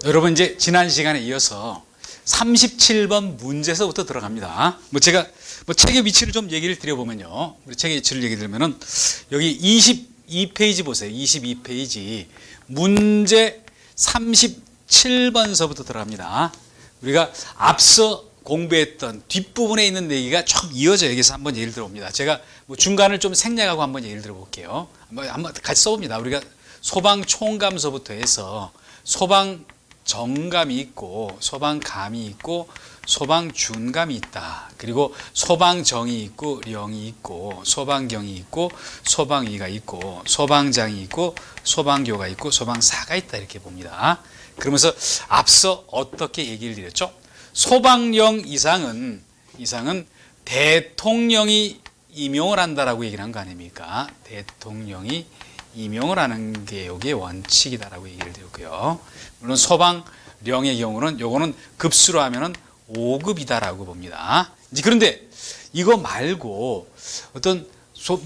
여러분 이제 지난 시간에 이어서 37번 문제서부터 들어갑니다. 제가 책의 위치를 좀 얘기를 드려보면요. 우리 책의 위치를 얘기 드리면은 여기 22페이지 보세요. 22페이지 문제 37번서부터 들어갑니다. 우리가 앞서 공부했던 뒷부분에 있는 얘기가 쭉 이어져 여기서 한번 예를 들어봅니다. 제가 중간을 좀 생략하고 한번 예를 들어볼게요. 한번 같이 써봅니다. 우리가 소방총감서부터 해서 소방정감이 있고 소방감이 있고 소방준감이 있다. 그리고 소방정이 있고 령이 있고 소방경이 있고 소방위가 있고 소방장이 있고 소방교가 있고 소방사가 있다. 이렇게 봅니다. 그러면서 앞서 어떻게 얘기를 드렸죠? 소방령 이상은 대통령이 임용을 한다라고 얘기를 한 거 아닙니까? 대통령이 임용을 하는 게 여기에 원칙이다라고 얘기를 드렸고요. 물론 소방령의 경우는 요거는 급수로 하면은 5급이다라고 봅니다. 이제 그런데 이거 말고 어떤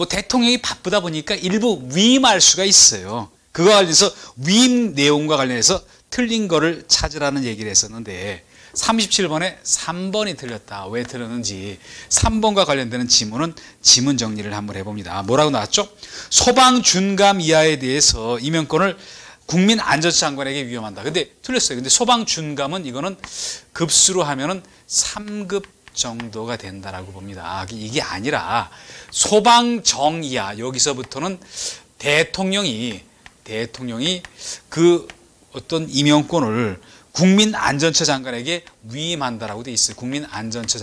대통령이 바쁘다 보니까 일부 위임할 수가 있어요. 그거와 관련해서 위임 내용과 관련해서 틀린 거를 찾으라는 얘기를 했었는데 37번에 3번이 틀렸다. 왜 틀렸는지 3번과 관련되는 지문은 지문 정리를 한번 해봅니다. 뭐라고 나왔죠? 소방준감 이하에 대해서 임명권을 국민안전처장관에게 위임한다. 근데 틀렸어요. 근데 소방준감은 이거는 급수로 하면은 3급 정도가 된다라고 봅니다. 이게 아니라 소방정 이하, 여기서부터는 대통령이 그 어떤 임명권을 국민안전처 장관에게 위임한다라고 돼 있어요. 국민안전처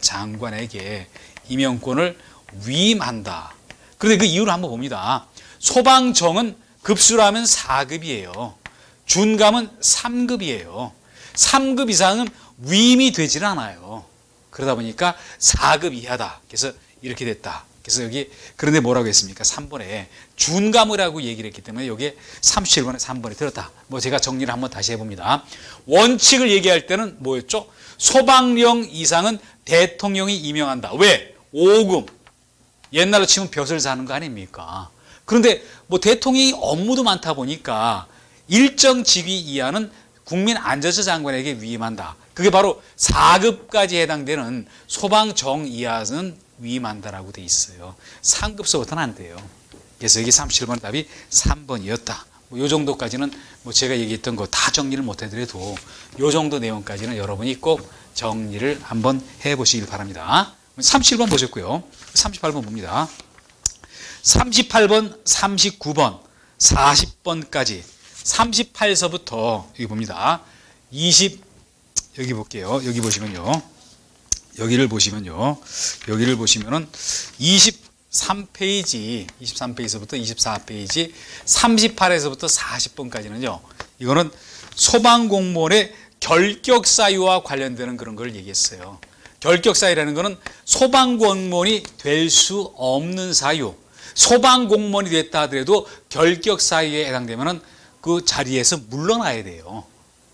장관에게 임명권을 위임한다. 그런데 그 이유를 한번 봅니다. 소방정은 급수로 하면 4급이에요. 준감은 3급이에요. 3급 이상은 위임이 되질 않아요. 그러다 보니까 4급 이하다. 그래서 이렇게 됐다. 그래서 여기 그런데 뭐라고 했습니까? 3번에 준감이라고 얘기를 했기 때문에 여기에 37번에 3번이 들었다. 제가 정리를 한번 다시 해봅니다. 원칙을 얘기할 때는 뭐였죠? 소방령 이상은 대통령이 임명한다. 왜? 5급. 옛날로 치면 벼슬 사는 거 아닙니까? 그런데 대통령이 업무도 많다 보니까 일정 직위 이하는 국민안전처 장관에게 위임한다. 그게 바로 4급까지 해당되는 소방정 이하는 위임한다라고 돼 있어요. 3급서부터는 안 돼요. 그래서 여기 37번 답이 3번이었다. 요 정도까지는 제가 얘기했던 거 다 정리를 못 해드려도 요 정도 내용까지는 여러분이 꼭 정리를 한번 해보시길 바랍니다. 37번 보셨고요. 38번 봅니다. 38번, 39번, 40번까지 38서부터 여기 봅니다. 여기 볼게요. 여기 보시면요. 여기를 보시면은 23페이지서부터 24페이지 38에서부터 40번까지는요. 이거는 소방공무원의 결격 사유와 관련되는 그런 걸 얘기했어요. 결격 사유라는 거는 소방공무원이 될 수 없는 사유. 소방공무원이 됐다 하더라도 결격 사유에 해당되면은 그 자리에서 물러나야 돼요.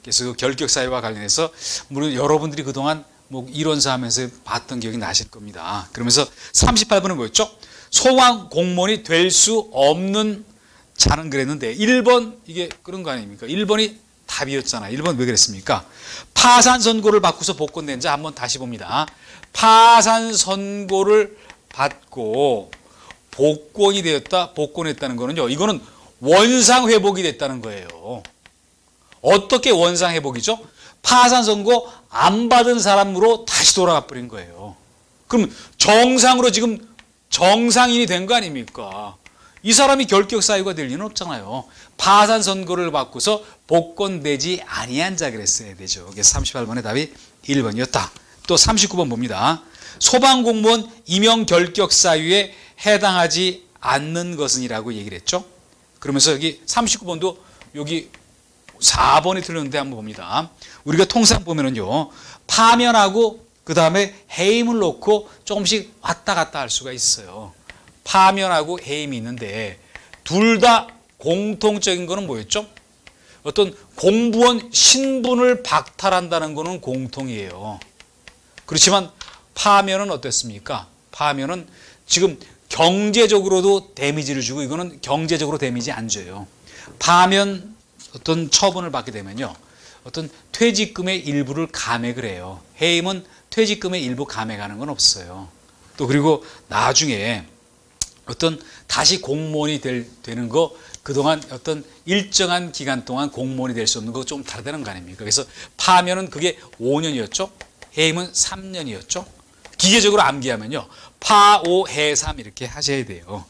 그래서 그 결격 사유와 관련해서 물론 여러분들이 그동안 이론사 하면서 봤던 기억이 나실 겁니다. 그러면서 38번은 뭐였죠? 소방 공무원이 될 수 없는 자는 그랬는데 1번 이게 그런 거 아닙니까? 1번이 답이었잖아요. 1번 왜 그랬습니까? 파산 선고를 받고서 복권된 자 한번 다시 봅니다. 파산 선고를 받고 복권이 되었다, 복권했다는 거는요. 이거는 원상 회복이 됐다는 거예요. 어떻게 원상 회복이죠? 파산 선고 안 받은 사람으로 다시 돌아가 버린 거예요. 그럼 정상으로 지금 정상인이 된 거 아닙니까? 이 사람이 결격 사유가 될 리는 없잖아요. 파산 선고를 받고서 복권되지 아니한 자 그랬어야 되죠. 그래서 38번의 답이 1번이었다. 또 39번 봅니다. 소방공무원 임용 결격 사유에 해당하지 않는 것은이라고 얘기를 했죠. 그러면서 여기 39번도 여기 4번이 틀렸는데 한번 봅니다. 우리가 통상 보면은요, 파면하고 그 다음에 해임을 놓고 조금씩 왔다 갔다 할 수가 있어요. 파면하고 해임이 있는데 둘 다 공통적인 거는 뭐였죠? 어떤 공무원 신분을 박탈한다는 거는 공통이에요. 그렇지만 파면은 어땠습니까? 파면은 지금 경제적으로도 데미지를 주고 이거는 경제적으로 데미지 안 줘요. 파면 어떤 처분을 받게 되면요, 어떤 퇴직금의 일부를 감액을 해요. 해임은 퇴직금의 일부 감액하는 건 없어요. 또 그리고 나중에 어떤 다시 공무원이 되는 거, 그동안 어떤 일정한 기간 동안 공무원이 될 수 없는 거 좀 다르다는 거 아닙니까? 그래서 파면은 그게 5년이었죠. 해임은 3년이었죠. 기계적으로 암기하면요, 파오해삼 이렇게 하셔야 돼요.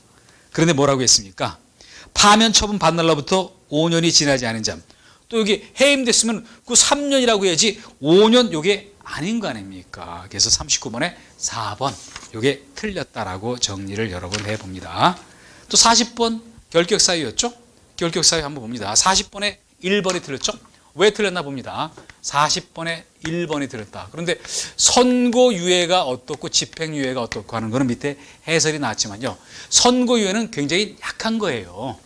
그런데 뭐라고 했습니까? 파면 처분 받는 날로부터 5년이 지나지 않은 잠. 또 여기 해임됐으면 그 3년이라고 해야지 5년 요게 아닌 거 아닙니까? 그래서 39번에 4번 요게 틀렸다라고 정리를 여러 번 해봅니다. 또 40번 결격사유였죠? 결격사유 한번 봅니다. 40번에 1번이 틀렸죠? 왜 틀렸나 봅니다. 40번에 1번이 틀렸다. 그런데 선고유예가 어떻고 집행유예가 어떻고 하는 거는 밑에 해설이 나왔지만요, 선고유예는 굉장히 약한 거예요.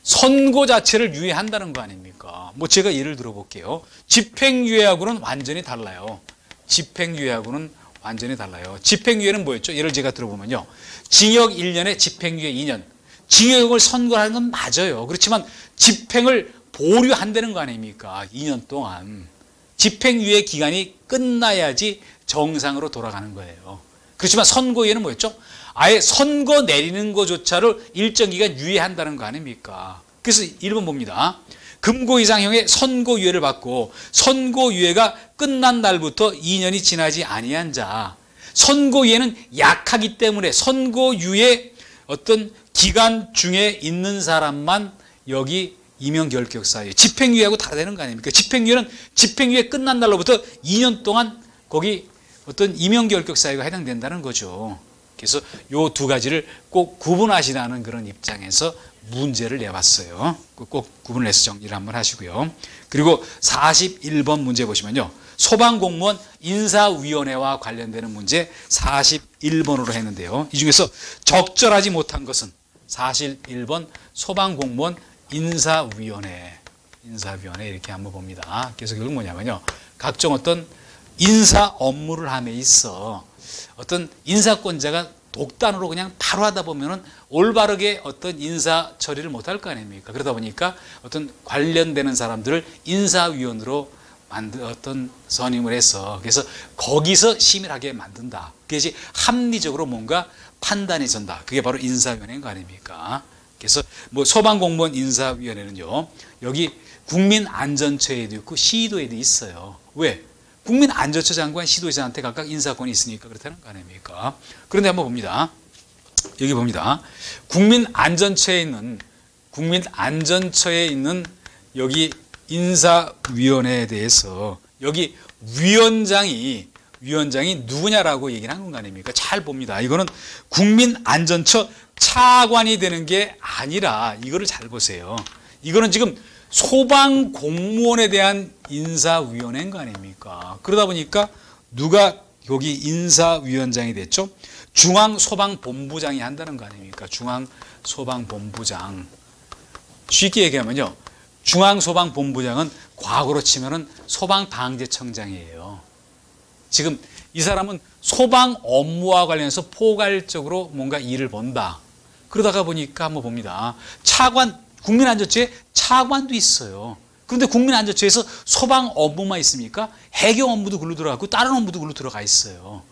선고 자체를 유예한다는 거 아닙니까? 뭐 제가 예를 들어볼게요. 집행유예하고는 완전히 달라요. 집행유예하고는 완전히 달라요. 집행유예는 뭐였죠? 예를 제가 들어보면요, 징역 1년에 집행유예 2년. 징역을 선고하는 건 맞아요. 그렇지만 집행을 보류한다는 거 아닙니까? 2년 동안. 집행유예 기간이 끝나야지 정상으로 돌아가는 거예요. 그렇지만 선고유예는 뭐였죠? 아예 선고 내리는 것조차를 일정 기간 유예한다는 거 아닙니까? 그래서 1번 봅니다. 금고 이상형의 선고유예를 받고 선고유예가 끝난 날부터 2년이 지나지 아니한 자. 선고유예는 약하기 때문에 선고유예 어떤 기간 중에 있는 사람만 여기 임용결격사유. 집행유예하고 다르다는 거 아닙니까? 집행유예는 집행유예 끝난 날로부터 2년 동안 거기 어떤 임용결격사유가 해당된다는 거죠. 그래서 요 두 가지를 꼭 구분하시라는 그런 입장에서 문제를 내봤어요. 꼭 구분을 해서 정리를 한번 하시고요. 그리고 41번 문제 보시면요, 소방공무원 인사위원회와 관련되는 문제 41번으로 했는데요. 이 중에서 적절하지 못한 것은 41번 소방공무원 인사위원회 이렇게 한번 봅니다. 그래서 결국 뭐냐면요, 각종 어떤 인사 업무를 함에 있어 어떤 인사권자가 독단으로 그냥 바로 하다 보면은 올바르게 어떤 인사 처리를 못할 거 아닙니까? 그러다 보니까 어떤 관련되는 사람들을 인사위원으로 어떤 선임을 해서 그래서 거기서 심의하게 만든다. 그것이 합리적으로 뭔가 판단이 선다. 그게 바로 인사위원회인 거 아닙니까? 그래서 뭐 소방공무원 인사위원회는요, 여기 국민안전처에도 있고 시도에도 있어요. 왜? 국민안전처 장관, 시도지사한테 각각 인사권이 있으니까 그렇다는 거 아닙니까? 그런데 한번 봅니다. 여기 봅니다. 국민안전처에 있는 여기 인사위원회에 대해서 여기 위원장이 누구냐라고 얘기를 한 거 아닙니까? 잘 봅니다. 이거는 국민안전처 차관이 되는 게 아니라 이거를 잘 보세요. 이거는 지금 소방공무원에 대한 인사위원회인 거 아닙니까? 그러다 보니까 누가 여기 인사위원장이 됐죠? 중앙소방본부장이 한다는 거 아닙니까? 중앙소방본부장. 쉽게 얘기하면요, 중앙소방본부장은 과거로 치면은 소방방재청장이에요. 지금 이 사람은 소방 업무와 관련해서 포괄적으로 뭔가 일을 본다. 그러다가 보니까 한번 봅니다. 차관, 국민안전처에 차관도 있어요. 그런데 국민안전처에서 소방 업무만 있습니까? 해경 업무도 글로 들어가고 다른 업무도 글로 들어가 있어요.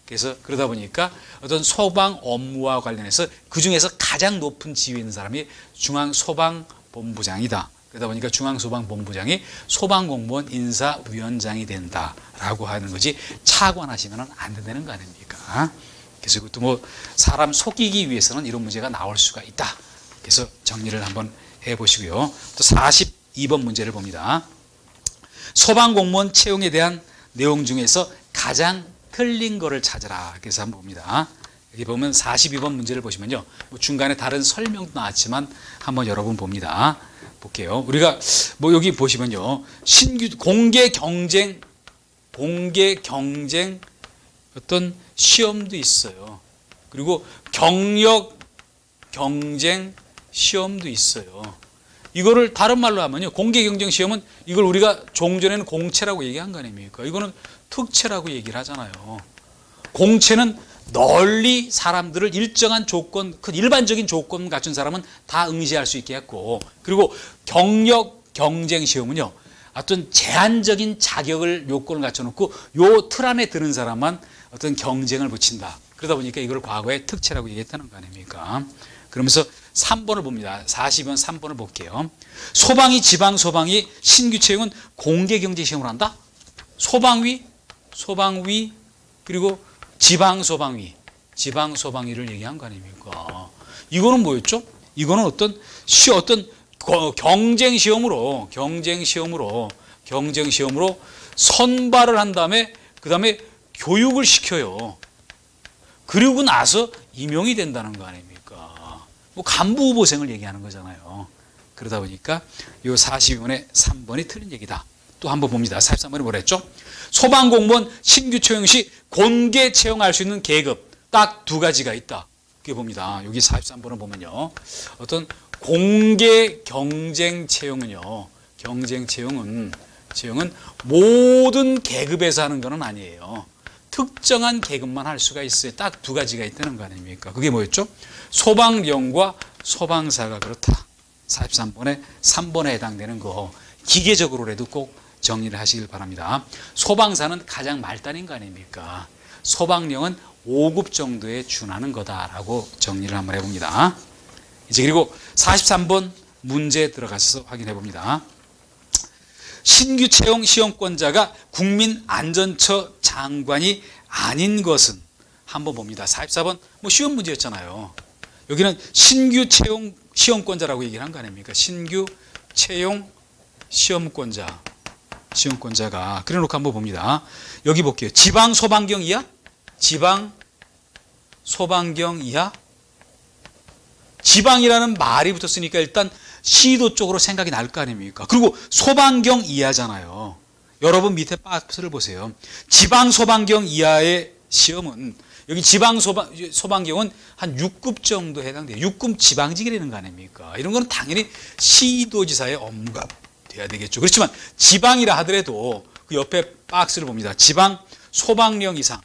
그래서 그러다 보니까 어떤 소방 업무와 관련해서 그중에서 가장 높은 지위에 있는 사람이 중앙소방본부장이다. 그러다 보니까 중앙소방본부장이 소방공무원 인사위원장이 된다라고 하는 거지, 차관하시면 안 된다는 거 아닙니까? 그래서 이것도 뭐 사람 속이기 위해서는 이런 문제가 나올 수가 있다. 그래서 정리를 한번 해보시고요. 또 42번 문제를 봅니다. 소방공무원 채용에 대한 내용 중에서 가장 틀린 거를 찾아라. 그래서 한번 봅니다. 여기 보면 42번 문제를 보시면요, 뭐 중간에 다른 설명도 나왔지만 한번 여러분 봅니다. 볼게요. 우리가 뭐 여기 보시면요, 신규 공개 경쟁 어떤 시험도 있어요. 그리고 경력 경쟁 시험도 있어요. 이거를 다른 말로 하면요, 공개 경쟁 시험은 이걸 우리가 종전에는 공채라고 얘기한 거 아닙니까? 이거는 특채라고 얘기를 하잖아요. 공채는 널리 사람들을 일정한 조건, 큰 일반적인 조건 갖춘 사람은 다 응시할 수 있게 했고, 그리고 경력 경쟁 시험은요, 어떤 제한적인 자격을 요건을 갖춰놓고 요 틀 안에 드는 사람만 어떤 경쟁을 붙인다. 그러다 보니까 이걸 과거에 특채라고 얘기했다는 거 아닙니까? 그러면서 3번을 봅니다. 42번 3번을 볼게요. 소방위, 지방소방위, 신규채용은 공개경쟁시험을 한다? 소방위, 그리고 지방소방위를 얘기한 거 아닙니까? 이거는 뭐였죠? 이거는 어떤 경쟁시험으로 선발을 한 다음에 그 다음에 교육을 시켜요. 그리고 나서 임용이 된다는 거 아닙니까? 뭐 간부 후보생을 얘기하는 거잖아요. 그러다 보니까 이 42번의 3번이 틀린 얘기다. 또 한번 봅니다. 43번이 뭐라 했죠? 소방공무원 신규 채용 시 공개 채용할 수 있는 계급 딱 두 가지가 있다. 그게 봅니다. 여기 43번을 보면요. 어떤 공개 경쟁 채용은요. 채용은 모든 계급에서 하는 건 아니에요. 특정한 계급만 할 수가 있어요. 딱 두 가지가 있다는 거 아닙니까? 그게 뭐였죠? 소방병과 소방사가 그렇다. 43번에 3번에 해당되는 거 기계적으로라도 꼭 정리를 하시길 바랍니다. 소방사는 가장 말단인 거 아닙니까? 소방령은 5급 정도에 준하는 거다라고 정리를 한번 해봅니다. 이제 그리고 43번 문제 들어가서 확인해 봅니다. 신규 채용 시험권자가 국민안전처 장관이 아닌 것은 한번 봅니다. 44번 뭐 쉬운 문제였잖아요. 여기는 신규 채용 시험권자라고 얘기를 한 거 아닙니까? 신규 채용 시험권자가 그래 놓고 한번 봅니다. 여기 볼게요. 지방 소방경 이하? 지방이라는 말이 붙었으니까 일단 시도 쪽으로 생각이 날 거 아닙니까? 그리고 소방경 이하잖아요. 여러분 밑에 박스를 보세요. 지방 소방경 이하의 시험은 여기 지방 소방경은 한 6급 정도 해당돼요. 6급 지방직이라는 거 아닙니까? 이런 거는 당연히 시도지사의 업무가 돼야 되겠죠. 그렇지만 지방이라 하더라도 그 옆에 박스를 봅니다. 지방 소방령 이상.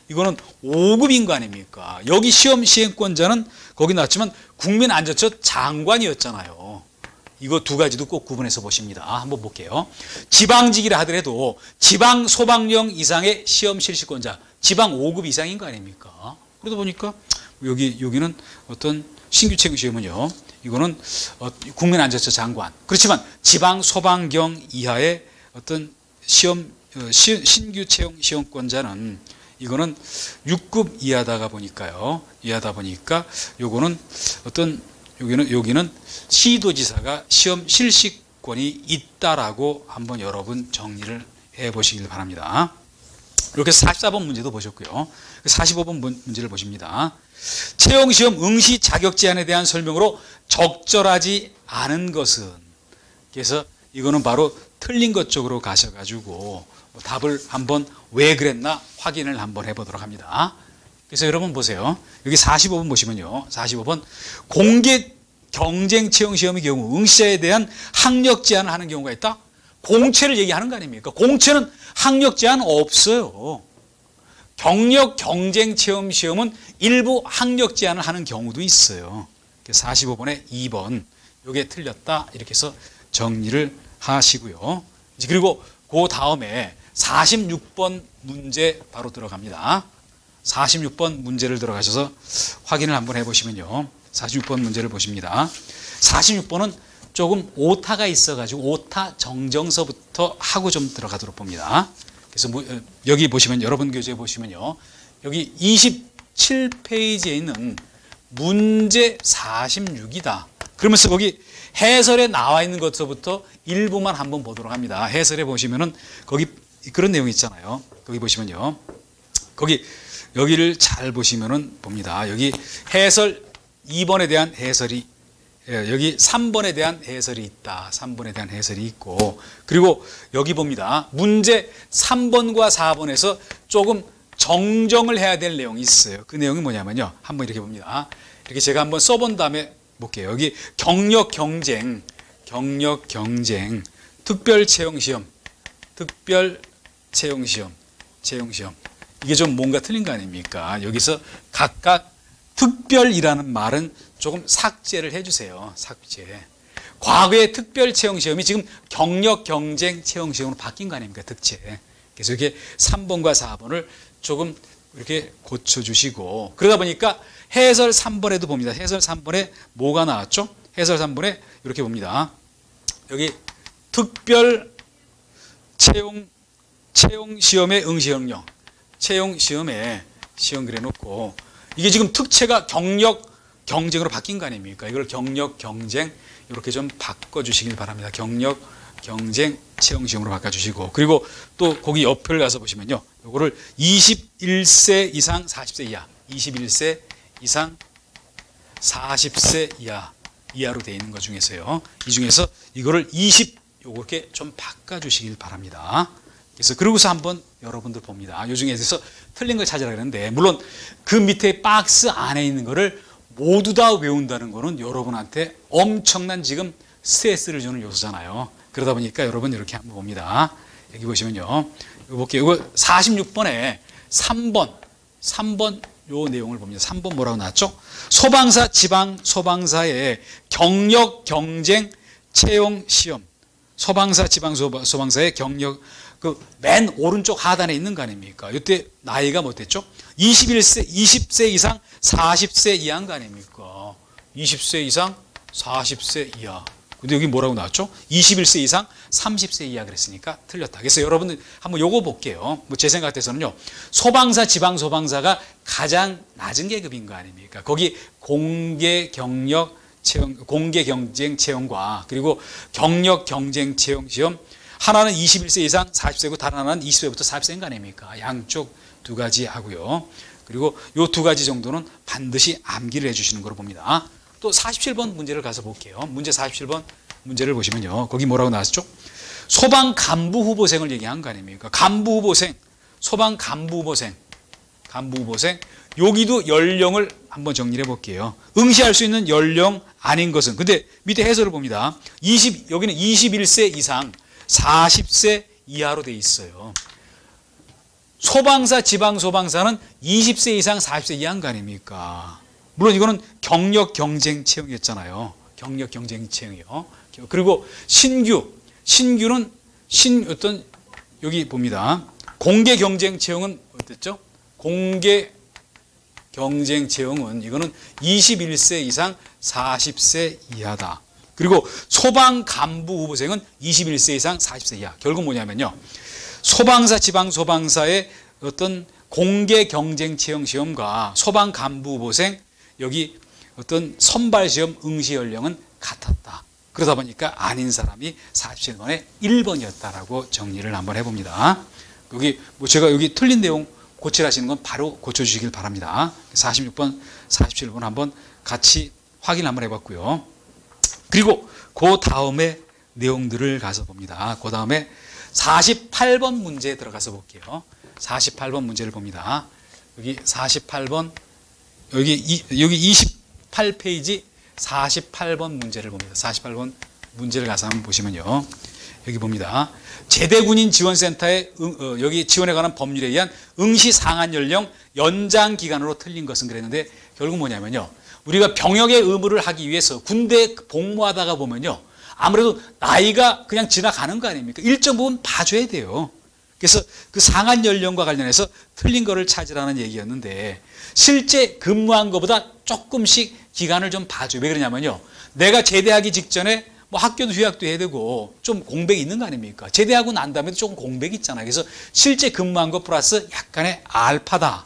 이거는 5급인 거 아닙니까? 여기 시험 시행권자는 거기 나왔지만 국민안전처 장관이었잖아요. 이거 두 가지도 꼭 구분해서 보십니다. 한번 볼게요. 지방직이라 하더라도 지방 소방령 이상의 시험 실시권자, 지방 5급 이상인 거 아닙니까? 그러다 보니까 여기는 어떤 신규 채용 시험은요. 이거는 국민안전처 장관. 그렇지만 지방 소방경 이하의 어떤 신규 채용 시험권자는 이거는 6급 이하다 보니까 요거는 여기는 시도지사가 시험 실시권이 있다라고 한번 여러분 정리를 해 보시길 바랍니다. 이렇게 44번 문제도 보셨고요. 45번 문제를 보십니다. 채용시험 응시 자격 제한에 대한 설명으로 적절하지 않은 것은, 그래서 이거는 바로 틀린 것 쪽으로 가셔가지고 답을 한번 왜 그랬나 확인을 한번 해보도록 합니다. 그래서 여러분 보세요. 여기 45번 보시면요. 45번 공개 경쟁 채용 시험의 경우 응시자에 대한 학력 제한을 하는 경우가 있다. 공채를 얘기하는 거 아닙니까? 공채는 학력 제한 없어요. 경력 경쟁 체험 시험은 일부 학력 제한을 하는 경우도 있어요. 45번에 2번 이게 틀렸다 이렇게 해서 정리를 하시고요. 그리고 그 다음에 46번 문제 바로 들어갑니다. 46번 문제를 들어가셔서 확인을 한번 해보시면요. 46번 문제를 보십니다. 46번은 조금 오타가 있어가지고 오타 정정서부터 하고 좀 들어가도록 봅니다. 그래서 여기 보시면 여러분 교재에 보시면요. 여기 27페이지에 있는 문제 46이다. 그러면서 거기 해설에 나와 있는 것부터 일부만 한번 보도록 합니다. 해설에 보시면은 거기 그런 내용이 있잖아요. 거기 보시면요. 여기를 잘 보시면은 봅니다. 여기 해설 2번에 대한 해설이, 여기 3번에 대한 해설이 있다. 3번에 대한 해설이 있고, 그리고 여기 봅니다. 문제 3번과 4번에서 조금 정정을 해야 될 내용이 있어요. 그 내용이 뭐냐면요. 한번 이렇게 봅니다. 이렇게 제가 한번 써본 다음에 볼게요. 여기 경력 경쟁, 특별 채용 시험. 이게 좀 뭔가 틀린 거 아닙니까? 여기서 각각 특별이라는 말은 조금 삭제를 해주세요. 삭제. 과거의 특별 채용 시험이 지금 경력 경쟁 채용 시험으로 바뀐 거 아닙니까? 특채. 그래서 이렇게 3번과 4번을 조금 이렇게 고쳐주시고, 그러다 보니까 해설 3번에도 봅니다. 해설 3번에 뭐가 나왔죠? 해설 3번에 이렇게 봅니다. 여기 특별 채용 시험의 응시 능력, 채용 시험에 시험 그래 놓고, 이게 지금 특채가 경력 경쟁으로 바뀐 거 아닙니까? 이걸 경력 경쟁 이렇게 좀 바꿔주시길 바랍니다. 경력 경쟁 채용 시험으로 바꿔주시고, 그리고 또 거기 옆을 가서 보시면요, 요거를 21세 이상 40세 이하, 21세 이상 40세 이하로 되어 있는 것 중에서요, 이 중에서 이거를 요렇게 좀 바꿔주시길 바랍니다. 그래서 그러고서 한번 여러분들 봅니다. 요 중에서 틀린 걸 찾으라 그랬는데, 물론 그 밑에 박스 안에 있는 거를 모두 다 외운다는 거는 여러분한테 엄청난 지금 스트레스를 주는 요소잖아요. 그러다 보니까 여러분 이렇게 한번 봅니다. 여기 보시면요, 이거 볼게요. 이거 46번에 3번 요 내용을 봅니다. 3번 뭐라고 나왔죠? 소방사, 지방 소방사의 경력 경쟁 채용 시험. 소방사, 지방 소방사의 경력, 그 맨 오른쪽 하단에 있는 거 아닙니까? 이때 나이가 뭐 됐죠? 20세 이상 40세 이하인 거 아닙니까? 20세 이상 40세 이하. 근데 여기 뭐라고 나왔죠? 21세 이상 30세 이하 그랬으니까 틀렸다. 그래서 여러분들 한번 요거 볼게요. 뭐 제 생각 같아서는요, 소방사, 지방 소방사가 가장 낮은 계급인 거 아닙니까? 거기 공개 경쟁 채용과 그리고 경력 경쟁 채용 시험, 하나는 21세 이상 40세고 다른 하나는 20세부터 40세인 거 아닙니까? 양쪽 두 가지 하고요. 그리고 요 두 가지 정도는 반드시 암기를 해주시는 걸로 봅니다. 또 47번 문제를 가서 볼게요. 문제 47번 문제를 보시면요, 거기 뭐라고 나왔죠? 소방 간부 후보생을 얘기한 거 아닙니까? 간부 후보생, 소방 간부 후보생, 여기도 연령을 한번 정리해 볼게요. 응시할 수 있는 연령 아닌 것은, 근데 밑에 해설을 봅니다. 여기는 21세 이상 40세 이하로 돼 있어요. 소방사, 지방 소방사는 20세 이상 40세 이하인 거 아닙니까? 물론 이거는 경력 경쟁 채용이었잖아요. 경력 경쟁 채용이요. 그리고 신규는 여기 봅니다. 공개 경쟁 채용은 어땠죠? 공개 경쟁 채용은 이거는 21세 이상 40세 이하다. 그리고 소방 간부 후보생은 21세 이상 40세 이하. 결국 뭐냐면요, 소방사, 지방 소방사의 어떤 공개 경쟁 채용 시험과 소방 간부 후보생, 여기 어떤 선발 시험 응시 연령은 같았다. 그러다 보니까 아닌 사람이 47번에 1번이었다라고 정리를 한번 해봅니다. 여기 뭐 제가 여기 틀린 내용 고치라시는 건 바로 고쳐주시길 바랍니다. 46번, 47번 한번 같이 확인 한번 해봤고요. 그리고 그 다음에 내용들을 가서 봅니다. 그 다음에 48번 문제에 들어가서 볼게요. 48번 문제를 봅니다. 여기 48번, 여기 28페이지 48번 문제를 봅니다. 48번 문제를 가서 한번 보시면요, 여기 봅니다. 제대군인 지원센터에 여기 지원에 관한 법률에 의한 응시 상한 연령 연장 기간으로 틀린 것은 그랬는데, 결국 뭐냐면요, 우리가 병역의 의무를 하기 위해서 군대 복무하다가 보면요, 아무래도 나이가 그냥 지나가는 거 아닙니까? 일정 부분 봐줘야 돼요. 그래서 그 상한 연령과 관련해서 틀린 거를 찾으라는 얘기였는데, 실제 근무한 것보다 조금씩 기간을 좀 봐줘요. 왜 그러냐면요, 내가 제대하기 직전에 뭐 학교도 휴학도 해야 되고 좀 공백이 있는 거 아닙니까? 제대하고 난 다음에도 조금 공백이 있잖아요. 그래서 실제 근무한 것 플러스 약간의 알파다.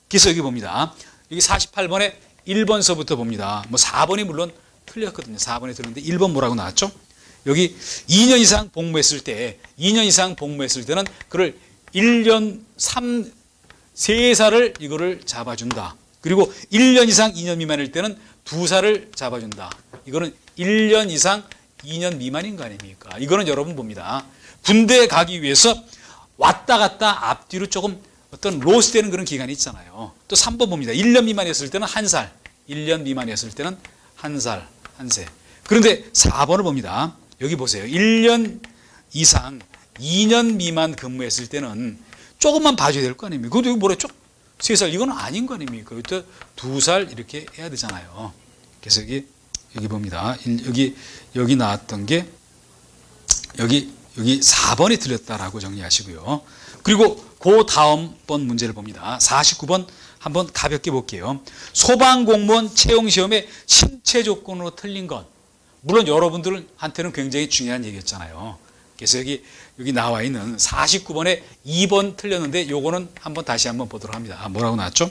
그래서 여기 봅니다. 여기 48번에 1번서부터 봅니다. 뭐 4번이 물론 틀렸거든요. 4번에 틀렸는데 1번 뭐라고 나왔죠? 여기 2년 이상 복무했을 때는 그걸 1년 3살을 이거를 잡아준다. 그리고 1년 이상 2년 미만일 때는 2살을 잡아준다. 이거는 1년 이상 2년 미만인 거 아닙니까? 이거는 여러분 봅니다. 군대에 가기 위해서 왔다 갔다 앞뒤로 조금 어떤 로스되는 그런 기간이 있잖아요. 또 3번 봅니다. 1년 미만이었을 때는 1살, 1년 미만이었을 때는 1살, 1세. 그런데 4번을 봅니다. 여기 보세요. 1년 이상 2년 미만 근무했을 때는 조금만 봐줘야 될 거 아닙니까? 그것도 여기 뭐랬죠? 3살, 이건 아닌 거 아닙니까? 이때 2살 이렇게 해야 되잖아요. 그래서 여기 여기 봅니다. 여기 나왔던 게 여기 4번이 틀렸다라고 정리하시고요. 그리고 그 다음번 문제를 봅니다. 49번 한번 가볍게 볼게요. 소방공무원 채용시험의 신체 조건으로 틀린 건, 물론 여러분들한테는 굉장히 중요한 얘기였잖아요. 그래서 여기 나와 있는 49번에 2번 틀렸는데 요거는 다시 한번 보도록 합니다. 뭐라고 나왔죠?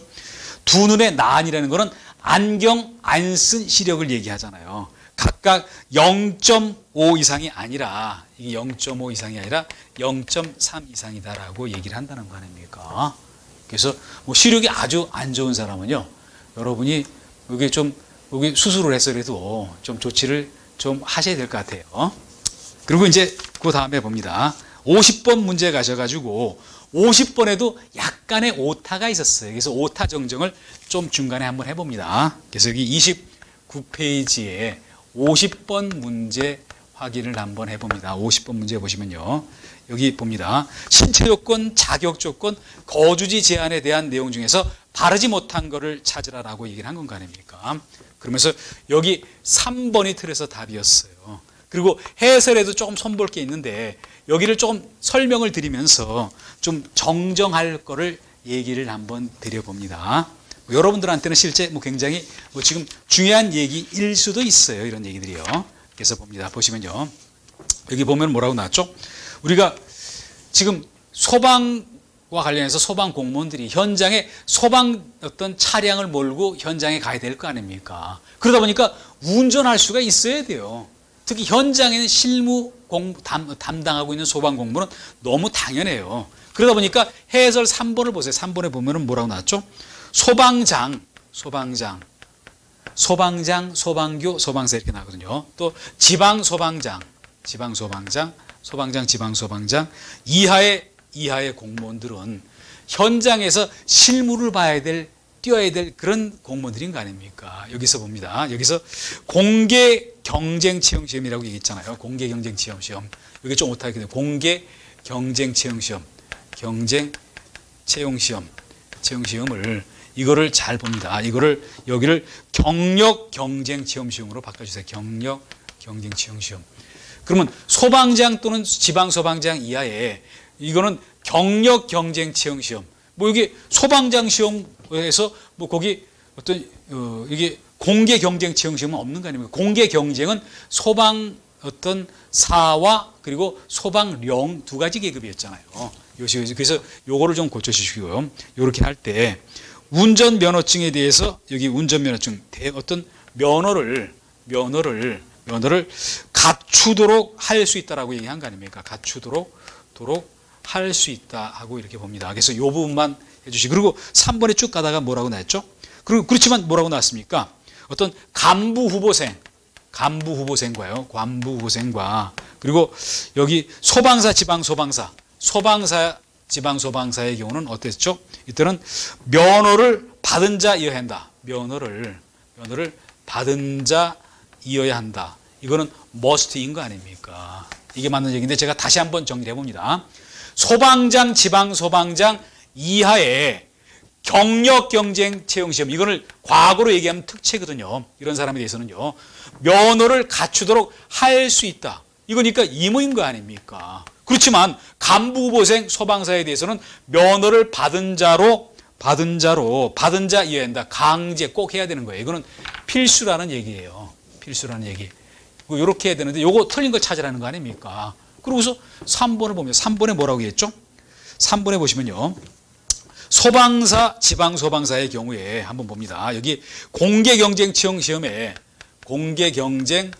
두 눈의 난이라는 거는 안경 안 쓴 시력을 얘기하잖아요. 각각 0.5 이상이 아니라, 이게 0.5 이상이 아니라 0.3 이상이다라고 얘기를 한다는 거 아닙니까? 그래서 뭐 시력이 아주 안 좋은 사람은요, 여러분이 여기 수술을 해서라도 좀 조치를 좀 하셔야 될 것 같아요. 그리고 이제 그 다음에 봅니다. 50번 문제 가셔가지고 50번에도 약간의 오타가 있었어요. 그래서 오타 정정을 좀 중간에 한번 해봅니다. 그래서 여기 29페이지에 50번 문제 확인을 한번 해봅니다. 50번 문제 보시면요, 여기 봅니다. 신체 조건, 자격 조건, 거주지 제한에 대한 내용 중에서 바르지 못한 거를 찾으라라고 얘기를 한 건 아닙니까? 그러면서 여기 3번이 틀려서 답이었어요. 그리고 해설에도 조금 손볼 게 있는데 여기를 조금 설명을 드리면서 좀 정정할 거를 얘기를 한번 드려봅니다. 여러분들한테는 실제 굉장히 지금 중요한 얘기일 수도 있어요. 이런 얘기들이요. 그래서 봅니다. 보시면요, 여기 보면 뭐라고 나왔죠? 우리가 지금 소방과 관련해서 소방 공무원들이 현장에 소방 어떤 차량을 몰고 현장에 가야 될 거 아닙니까? 그러다 보니까 운전할 수가 있어야 돼요. 특히 현장에는 실무 담당하고 있는 소방 공무원은 너무 당연해요. 그러다 보니까 해설 3번을 보세요. 3번에 보면은 뭐라고 나왔죠? 소방장, 소방교, 소방사 이렇게 나거든요. 또 지방소방장, 지방소방장 이하의 공무원들은 현장에서 실무를 뛰어야 될 그런 공무원들인 거 아닙니까? 여기서 봅니다. 여기서 공개 경쟁 채용 시험이라고 얘기했잖아요. 공개 경쟁 채용 시험. 이게 좀 오타가 돼요. 공개 경쟁 채용 시험, 채용 시험을 이거를 잘 봅니다. 여기를 경력 경쟁 채용 시험으로 바꿔주세요. 경력 경쟁 채용 시험. 그러면 소방장 또는 지방 소방장 이하에 이거는 경력 경쟁 채용 시험. 이게 소방장 시험에서 거기 어떤 이게 공개 경쟁 채용 시험은 없는 거 아닙니까? 공개 경쟁은 소방 어떤 사와 그리고 소방령 두 가지 계급이었잖아요. 그래서 요거를 좀 고쳐 주시고요. 요렇게 할 때 운전면허증에 대해서 여기 운전면허증 어떤 면허를 갖추도록 할 수 있다라고 얘기한 거 아닙니까? 갖추도록 할 수 있다 하고 이렇게 봅니다. 그래서 요 부분만 해주시고, 그리고 3번에 쭉 가다가 뭐라고 나왔죠? 그렇지만 뭐라고 나왔습니까? 어떤 간부 후보생과 그리고 여기 소방사, 지방소방사의 경우는 어땠죠? 이때는 면허를 받은 자이어야 한다. 면허를 받은 자이어야 한다. 이거는 must인 거 아닙니까? 이게 맞는 얘기인데 제가 다시 한번 정리해 봅니다. 소방장, 지방소방장 이하의 경력 경쟁 채용 시험, 이거를 과거로 얘기하면 특채거든요. 이런 사람에 대해서는요, 면허를 갖추도록 할 수 있다. 이거니까 의무인 거 아닙니까? 그렇지만 간부 후보생 소방사에 대해서는 면허를 받은 자이어야 한다. 강제 꼭 해야 되는 거예요. 이거는 필수라는 얘기예요. 필수라는 얘기. 이렇게 해야 되는데 요거 틀린 걸 찾으라는 거 아닙니까? 그러고서 3번을 보면 3번에 뭐라고 했죠? 3번에 보시면요, 소방사, 지방소방사의 경우에 한번 봅니다. 여기 공개경쟁 채용 시험에 공개경쟁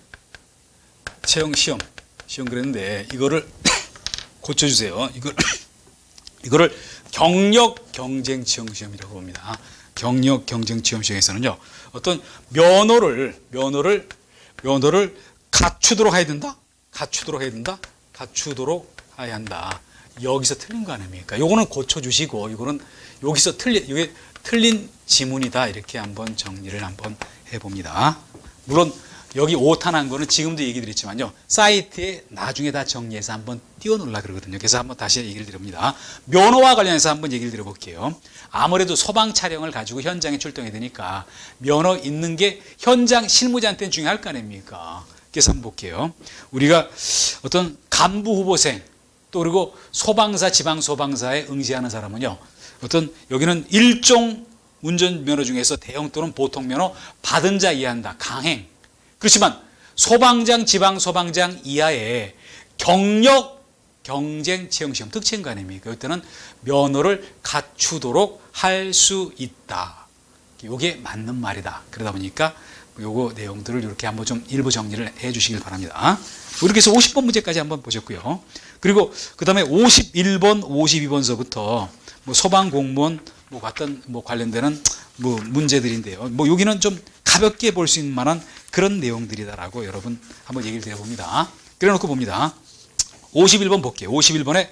채용 시험 그랬는데 이거를 고쳐주세요. 이거를 경력 경쟁 채용 시험이라고 봅니다. 경력 경쟁 채용 시험에서는요, 어떤 면허를 갖추도록 해야 된다. 갖추도록 해야 한다. 여기서 틀린 거 아닙니까? 요거는 고쳐주시고, 이거는 여기서 이게 틀린 지문이다. 이렇게 한번 정리를 한번 해봅니다. 물론 여기 오탄한 거는 지금도 얘기 드렸지만요. 사이트에 나중에 다 정리해서 한번 띄워놓으려고 그러거든요. 그래서 한번 다시 얘기를 드립니다. 면허와 관련해서 한번 얘기를 드려볼게요. 아무래도 소방 차량을 가지고 현장에 출동해야 되니까 면허 있는 게 현장 실무자한테는 중요할 거 아닙니까? 그래서 한번 볼게요. 우리가 어떤 간부 후보생 또 그리고 소방사, 지방소방사에 응시하는 사람은요. 어떤 여기는 일종 운전면허 중에서 대형 또는 보통 면허 받은 자 이해한다. 강행. 그렇지만 소방장, 지방소방장 이하의 경력 경쟁 채용시험 특징 거 아닙니까? 이때는 면허를 갖추도록 할 수 있다. 이게 맞는 말이다. 그러다 보니까 요거 내용들을 이렇게 한번 좀 일부 정리를 해 주시길 바랍니다. 이렇게 해서 50번 문제까지 한번 보셨고요. 그리고 그 다음에 51번, 52번서부터 뭐 소방공무원 뭐 같은 뭐 관련되는 뭐 문제들인데요. 뭐 여기는 좀 가볍게 볼 수 있는 만한 그런 내용들이다라고 여러분 한번 얘기를 드려봅니다. 그래놓고 봅니다. 51번 볼게요. 51번에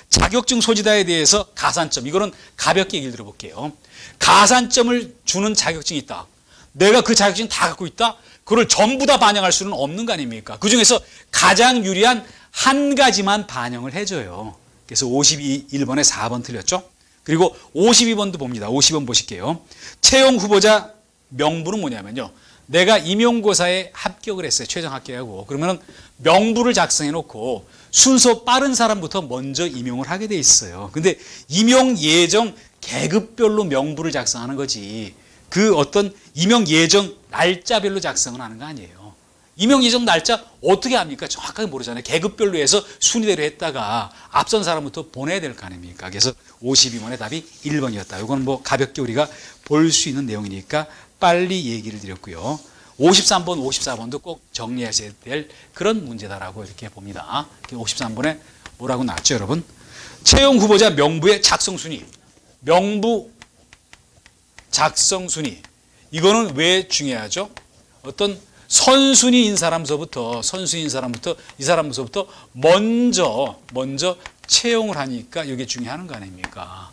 자격증 소지자에 대해서 가산점. 이거는 가볍게 얘기를 들어볼게요. 가산점을 주는 자격증이 있다. 내가 그 자격증 다 갖고 있다? 그걸 전부 다 반영할 수는 없는 거 아닙니까? 그 중에서 가장 유리한 한 가지만 반영을 해줘요. 그래서 51번에 4번 틀렸죠? 그리고 52번도 봅니다. 50번 보실게요. 채용 후보자 명부는 뭐냐면요. 내가 임용고사에 합격을 했어요. 최종 합격하고. 그러면 명부를 작성해 놓고 순서 빠른 사람부터 먼저 임용을 하게 돼 있어요. 근데 임용 예정 계급별로 명부를 작성하는 거지. 그 어떤 임용 예정 날짜별로 작성은 하는 거 아니에요. 임용 예정 날짜 어떻게 합니까? 정확하게 모르잖아요. 계급별로 해서 순위대로 했다가 앞선 사람부터 보내야 될 거 아닙니까? 그래서 52번의 답이 1번이었다. 이건 뭐 가볍게 우리가 볼 수 있는 내용이니까 빨리 얘기를 드렸고요. 53번, 54번도 꼭 정리하셔야 될 그런 문제다라고 이렇게 봅니다. 53번에 뭐라고 나왔죠, 여러분? 채용 후보자 명부의 작성 순위. 명부 작성 순위. 이거는 왜 중요하죠? 어떤 선순위인 사람서부터 이 사람서부터 먼저 채용을 하니까 이게 중요한 거 아닙니까?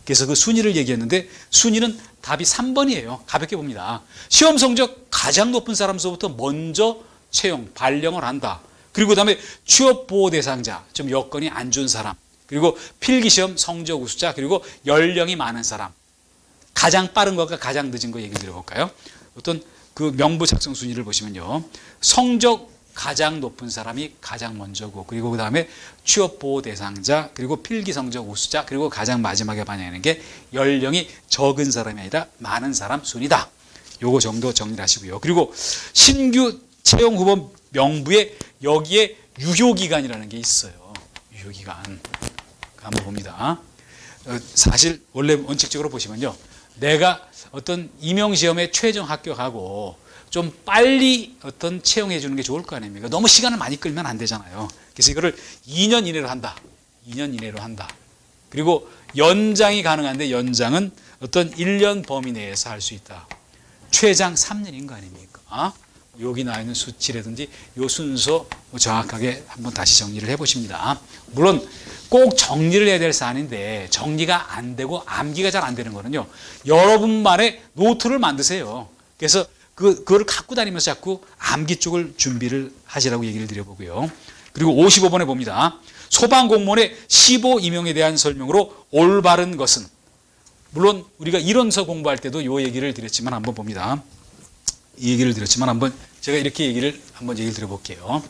그래서 그 순위를 얘기했는데 순위는 답이 3번이에요. 가볍게 봅니다. 시험 성적 가장 높은 사람서부터 먼저 채용, 발령을 한다. 그리고 그다음에 취업 보호 대상자, 좀 여건이 안 좋은 사람, 그리고 필기시험 성적 우수자, 그리고 연령이 많은 사람. 가장 빠른 것과 가장 늦은 거 얘기 드려볼까요? 어떤 그 명부 작성 순위를 보시면요. 성적 가장 높은 사람이 가장 먼저고, 그리고 그 다음에 취업 보호 대상자, 그리고 필기 성적 우수자, 그리고 가장 마지막에 반영하는 게 연령이 적은 사람이 아니라 많은 사람 순이다. 요거 정도 정리를 하시고요. 그리고 신규 채용 후보 명부에 여기에 유효기간이라는 게 있어요. 유효기간. 한번 봅니다. 사실 원래 원칙적으로 보시면요. 내가 어떤 임용시험에 최종 합격하고 좀 빨리 어떤 채용해 주는 게 좋을 거 아닙니까? 너무 시간을 많이 끌면 안 되잖아요. 그래서 이거를 2년 이내로 한다. 2년 이내로 한다. 그리고 연장이 가능한데 연장은 어떤 1년 범위 내에서 할 수 있다. 최장 3년인 거 아닙니까? 여기 나와 있는 수치라든지 요 순서 정확하게 한번 다시 정리를 해보십니다. 물론 꼭 정리를 해야 될 사안인데 정리가 안 되고 암기가 잘 안 되는 거는요. 여러분만의 노트를 만드세요. 그래서 그거를 갖고 다니면서 자꾸 암기 쪽을 준비를 하시라고 얘기를 드려보고요. 그리고 55번에 봅니다. 소방공무원의 시보 임용에 대한 설명으로 올바른 것은, 물론 우리가 이론서 공부할 때도 이 얘기를 드렸지만 한번 봅니다. 이 얘기를 드렸지만 한번 제가 이렇게 얘기를 드려볼게요.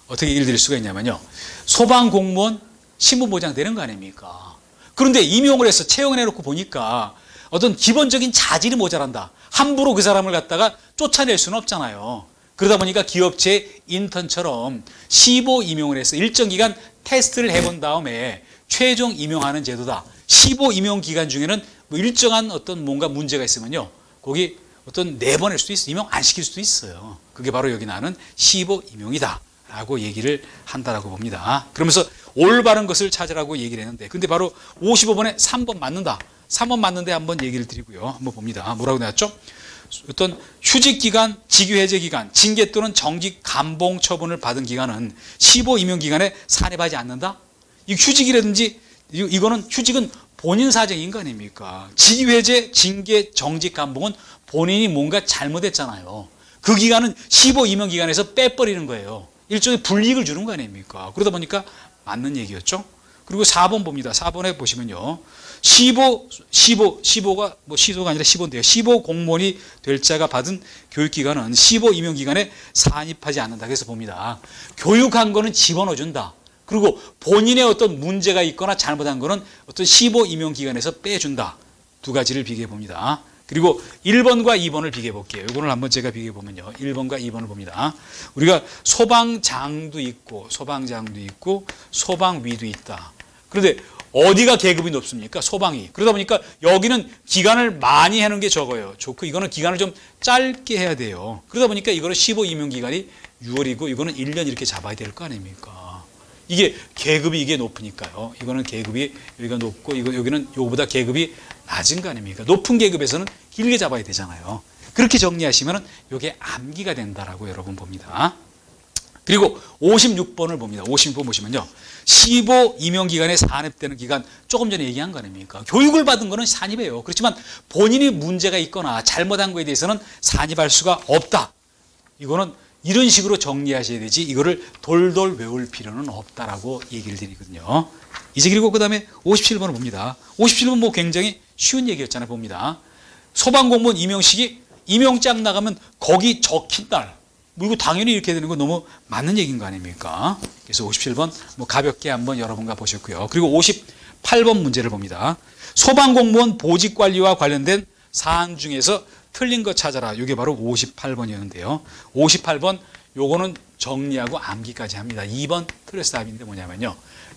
어떻게 얘기를 드릴 수가 있냐면요. 소방공무원 신분보장 되는 거 아닙니까? 그런데 임용을 해서 채용을 해놓고 보니까 어떤 기본적인 자질이 모자란다. 함부로 그 사람을 갖다가 쫓아낼 수는 없잖아요. 그러다 보니까 기업체 인턴처럼 시보 임용을 해서 일정 기간 테스트를 해본 다음에 최종 임용하는 제도다. 시보 임용 기간 중에는 뭐 일정한 어떤 뭔가 문제가 있으면요. 거기 어떤 내보낼 수도 있어요. 임용 안 시킬 수도 있어요. 그게 바로 여기 나는 시보 임용이다 라고 얘기를 한다라고 봅니다. 그러면서 올바른 것을 찾으라고 얘기를 했는데, 근데 바로 55번에 3번 맞는다. 3번 맞는데 한번 얘기를 드리고요. 한번 봅니다. 뭐라고 나왔죠? 어떤 휴직기간, 직위해제기간, 징계 또는 정직 감봉 처분을 받은 기간은 시보 임용 기간에 산입하지 않는다? 이 휴직이라든지 이거는 휴직은 본인 사정인 거 아닙니까? 직위해제, 징계, 정직 감봉은 본인이 뭔가 잘못했잖아요. 그 기간은 15 임용 기간에서 빼버리는 거예요. 일종의 불이익을 주는 거 아닙니까? 그러다 보니까 맞는 얘기였죠. 그리고 4번 봅니다. 4번에 보시면요. 15가 뭐 시도가 아니라 15인데요. 15 공무원이 될 자가 받은 교육기간은 15 임용기간에 산입하지 않는다. 그래서 봅니다. 교육한 거는 집어넣어준다. 그리고 본인의 어떤 문제가 있거나 잘못한 거는 어떤 15 임용기간에서 빼준다. 두 가지를 비교해 봅니다. 그리고 1번과 2번을 비교해 볼게요. 이거를 한번 제가 비교해 보면요. 1번과 2번을 봅니다. 우리가 소방장도 있고 소방위도 있다. 그런데 어디가 계급이 높습니까? 소방이. 그러다 보니까 여기는 기간을 많이 하는 게 적어요. 좋고 이거는 기간을 좀 짧게 해야 돼요. 그러다 보니까 이거는 15 임용기간이 6월이고 이거는 1년 이렇게 잡아야 될 거 아닙니까? 이게 계급이 이게 높으니까요. 이거는 계급이 여기가 높고 여기는 요거보다 계급이 낮은 거 아닙니까? 높은 계급에서는 길게 잡아야 되잖아요. 그렇게 정리하시면 이게 암기가 된다라고 여러분 봅니다. 그리고 56번을 봅니다. 56번 보시면요. 15 임용기간에 산입되는 기간 조금 전에 얘기한 거 아닙니까? 교육을 받은 거는 산입해요. 그렇지만 본인이 문제가 있거나 잘못한 거에 대해서는 산입할 수가 없다. 이거는 이런 식으로 정리하셔야 되지 이거를 돌돌 외울 필요는 없다라고 얘기를 드리거든요. 이제 그리고 그 다음에 57번을 봅니다. 57번 뭐 굉장히 쉬운 얘기였잖아요. 봅니다. 소방공무원 임용식이 임용장 나가면 거기 적힌 날 뭐 이거 당연히 이렇게 되는 건 너무 맞는 얘기인 거 아닙니까? 그래서 57번 뭐 가볍게 한번 여러분과 보셨고요. 그리고 58번 문제를 봅니다. 소방공무원 보직관리와 관련된 사안 중에서 틀린 거 찾아라. 이게 바로 58번이었는데요. 58번 요거는 정리하고 암기까지 합니다. 2번 틀렸어 답인데 뭐냐면요.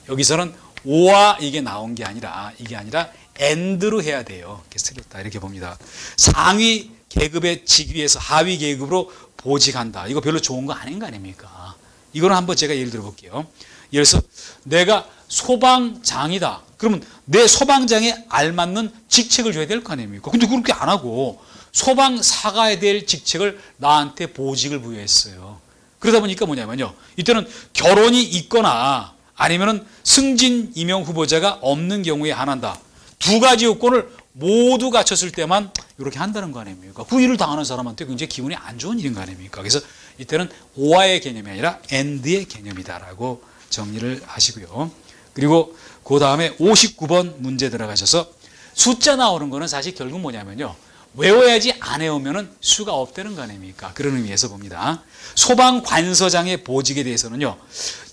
여기서는 오와 이게 나온 게 아니라 이게 아니라 and로 해야 돼요. 그래서 틀렸다 이렇게 봅니다. 상위 계급의 직위에서 하위 계급으로 보직한다. 이거 별로 좋은 거 아닌 거 아닙니까? 이거는 한번 제가 예를 들어 볼게요. 예를 들어서 내가 소방장이다. 그러면 내 소방장에 알맞는 직책을 줘야 될 거 아닙니까? 근데 그렇게 안 하고 소방사가에 될 직책을 나한테 보직을 부여했어요. 그러다 보니까 뭐냐면요. 이때는 결혼이 있거나 아니면은 승진 임용 후보자가 없는 경우에 한한다. 두 가지 요건을 모두 갖췄을 때만 이렇게 한다는 거 아닙니까? 그 일을 당하는 사람한테 굉장히 기분이 안 좋은 일인 거 아닙니까? 그래서 이때는 오와의 개념이 아니라 and의 개념이다라고 정리를 하시고요. 그리고 그 다음에 59번 문제 들어가셔서 숫자 나오는 거는 사실 결국 뭐냐면요. 외워야지 안 외우면은 수가 없다는 거 아닙니까? 그런 의미에서 봅니다. 소방관서장의 보직에 대해서는요.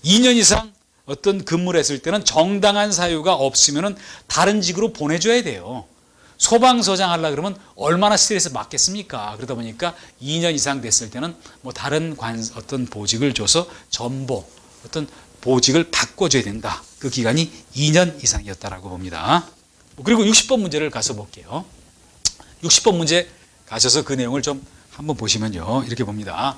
2년 이상 어떤 근무를 했을 때는 정당한 사유가 없으면은 다른 직으로 보내줘야 돼요. 소방서장 하려고 그러면 얼마나 스트레스 받겠습니까? 그러다 보니까 2년 이상 됐을 때는 뭐 다른 어떤 보직을 줘서 전보, 어떤 보직을 바꿔줘야 된다. 그 기간이 2년 이상이었다라고 봅니다. 그리고 60번 문제를 가서 볼게요. 60번 문제 가셔서 그 내용을 좀 한번 보시면요. 이렇게 봅니다.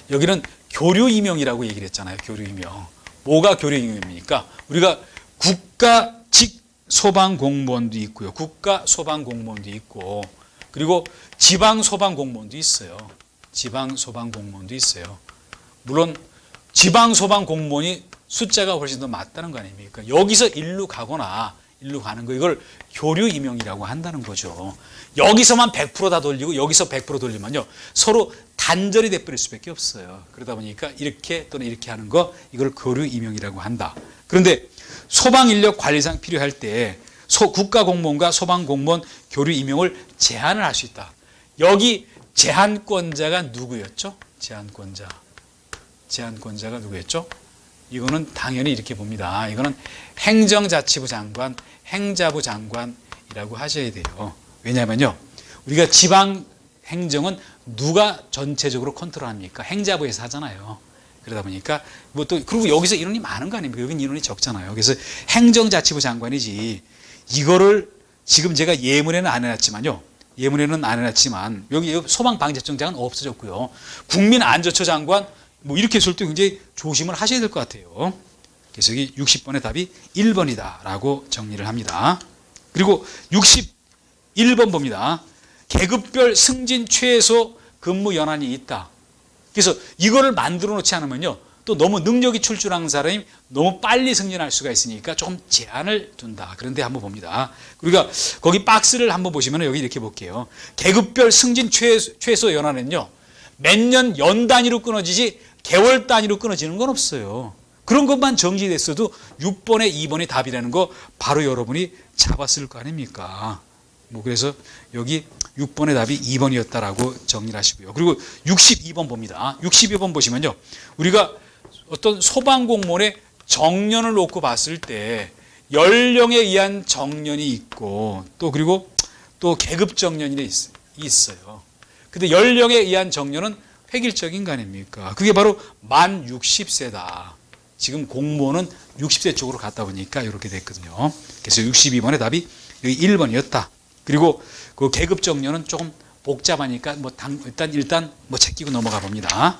여기는 교류 임용이라고 얘기를 했잖아요. 교류 임용. 뭐가 교류 임용입니까? 우리가 국가직 소방공무원도 있고요. 국가소방공무원도 있고 그리고 지방소방공무원도 있어요. 지방소방공무원도 있어요. 물론 지방소방공무원이 숫자가 훨씬 더 맞다는 거 아닙니까? 여기서 일로 가거나 일로 가는 거 이걸 교류 임용이라고 한다는 거죠. 여기서만 100% 다 돌리고 여기서 100% 돌리면요. 서로 단절이 돼버릴 수밖에 없어요. 그러다 보니까 이렇게 또는 이렇게 하는 거 이걸 교류 임용이라고 한다. 그런데 소방인력관리상 필요할 때 국가공무원과 소방공무원 교류 임용을 제한을 할 수 있다. 여기 제한권자가 누구였죠? 제한권자가 누구였죠? 이거는 당연히 이렇게 봅니다. 이거는 행정자치부 장관, 행자부 장관이라고 하셔야 돼요. 왜냐하면요. 우리가 지방 행정은 누가 전체적으로 컨트롤합니까? 행자부에서 하잖아요. 그러다 보니까 뭐 또 그리고 여기서 인원이 많은 거 아닙니까? 여기는 인원이 적잖아요. 그래서 행정자치부 장관이지 이거를 지금 제가 예문에는 안 해놨지만요. 여기 소방방재청장은 없어졌고요. 국민안전처 장관 뭐 이렇게 했을 때 굉장히 조심을 하셔야 될 것 같아요. 그래서 여기 60번의 답이 1번이다라고 정리를 합니다. 그리고 61번 봅니다. 계급별 승진 최소 근무 연한이 있다. 그래서 이거를 만들어 놓지 않으면요. 또 너무 능력이 출중한 사람이 너무 빨리 승진할 수가 있으니까 조금 제한을 둔다. 그런데 한번 봅니다. 우리가 거기 박스를 한번 보시면 여기 이렇게 볼게요. 계급별 승진 최소 연한은요. 몇 년 연 단위로 끊어지지 개월 단위로 끊어지는 건 없어요. 그런 것만 정리됐어도 6번에 2번이 답이라는 거 바로 여러분이 잡았을 거 아닙니까? 뭐 그래서 여기 6번의 답이 2번이었다라고 정리를 하시고요. 그리고 62번 봅니다. 62번 보시면요. 우리가 어떤 소방공무원의 정년을 놓고 봤을 때 연령에 의한 정년이 있고 또 그리고 또 계급 정년이 있어요. 근데 연령에 의한 정년은 획일적인 거 아닙니까? 그게 바로 만 60세다. 지금 공무원은 60세 쪽으로 갔다 보니까 이렇게 됐거든요. 그래서 62번의 답이 여기 1번이었다. 그리고 그 계급 정년은 조금 복잡하니까 뭐 일단 뭐 제끼고 넘어가 봅니다.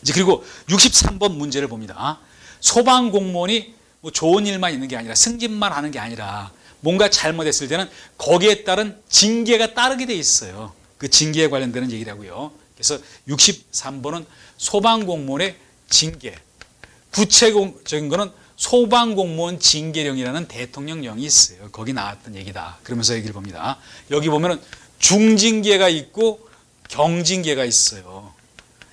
이제 그리고 63번 문제를 봅니다. 소방 공무원이 뭐 좋은 일만 있는 게 아니라 승진만 하는 게 아니라 뭔가 잘못했을 때는 거기에 따른 징계가 따르게 돼 있어요. 그 징계에 관련되는 얘기를 하고요. 그래서 63번은 소방공무원의 징계. 구체적인 거는 소방공무원 징계령이라는 대통령령이 있어요. 거기 나왔던 얘기다. 그러면서 얘기를 봅니다. 여기 보면은 중징계가 있고 경징계가 있어요.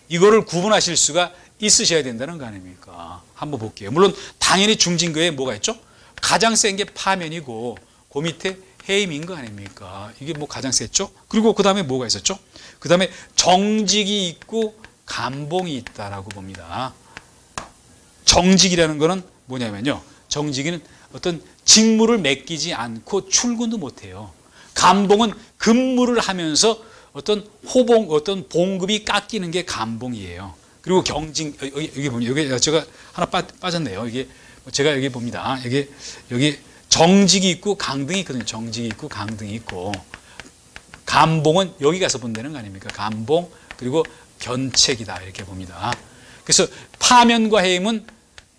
이거를 구분하실 수가 있으셔야 된다는 거 아닙니까? 한번 볼게요. 물론 당연히 중징계에 뭐가 있죠? 가장 센 게 파면이고 그 밑에 해임인 거 아닙니까? 이게 뭐 가장 셌죠? 그리고 그 다음에 뭐가 있었죠? 그 다음에 정직이 있고 감봉이 있다라고 봅니다. 정직이라는 거는 뭐냐면요. 정직은 어떤 직무를 맡기지 않고 출근도 못해요. 감봉은 근무를 하면서 어떤 어떤 봉급이 깎이는 게 감봉이에요. 그리고 경직, 여기 보면, 여기 제가 하나 빠졌네요. 이게 제가 여기 봅니다. 여기 정직이 있고 강등이 있거든요. 정직이 있고 강등이 있고. 감봉은 여기 가서 본다는 거 아닙니까? 감봉, 그리고 견책이다. 이렇게 봅니다. 그래서 파면과 해임은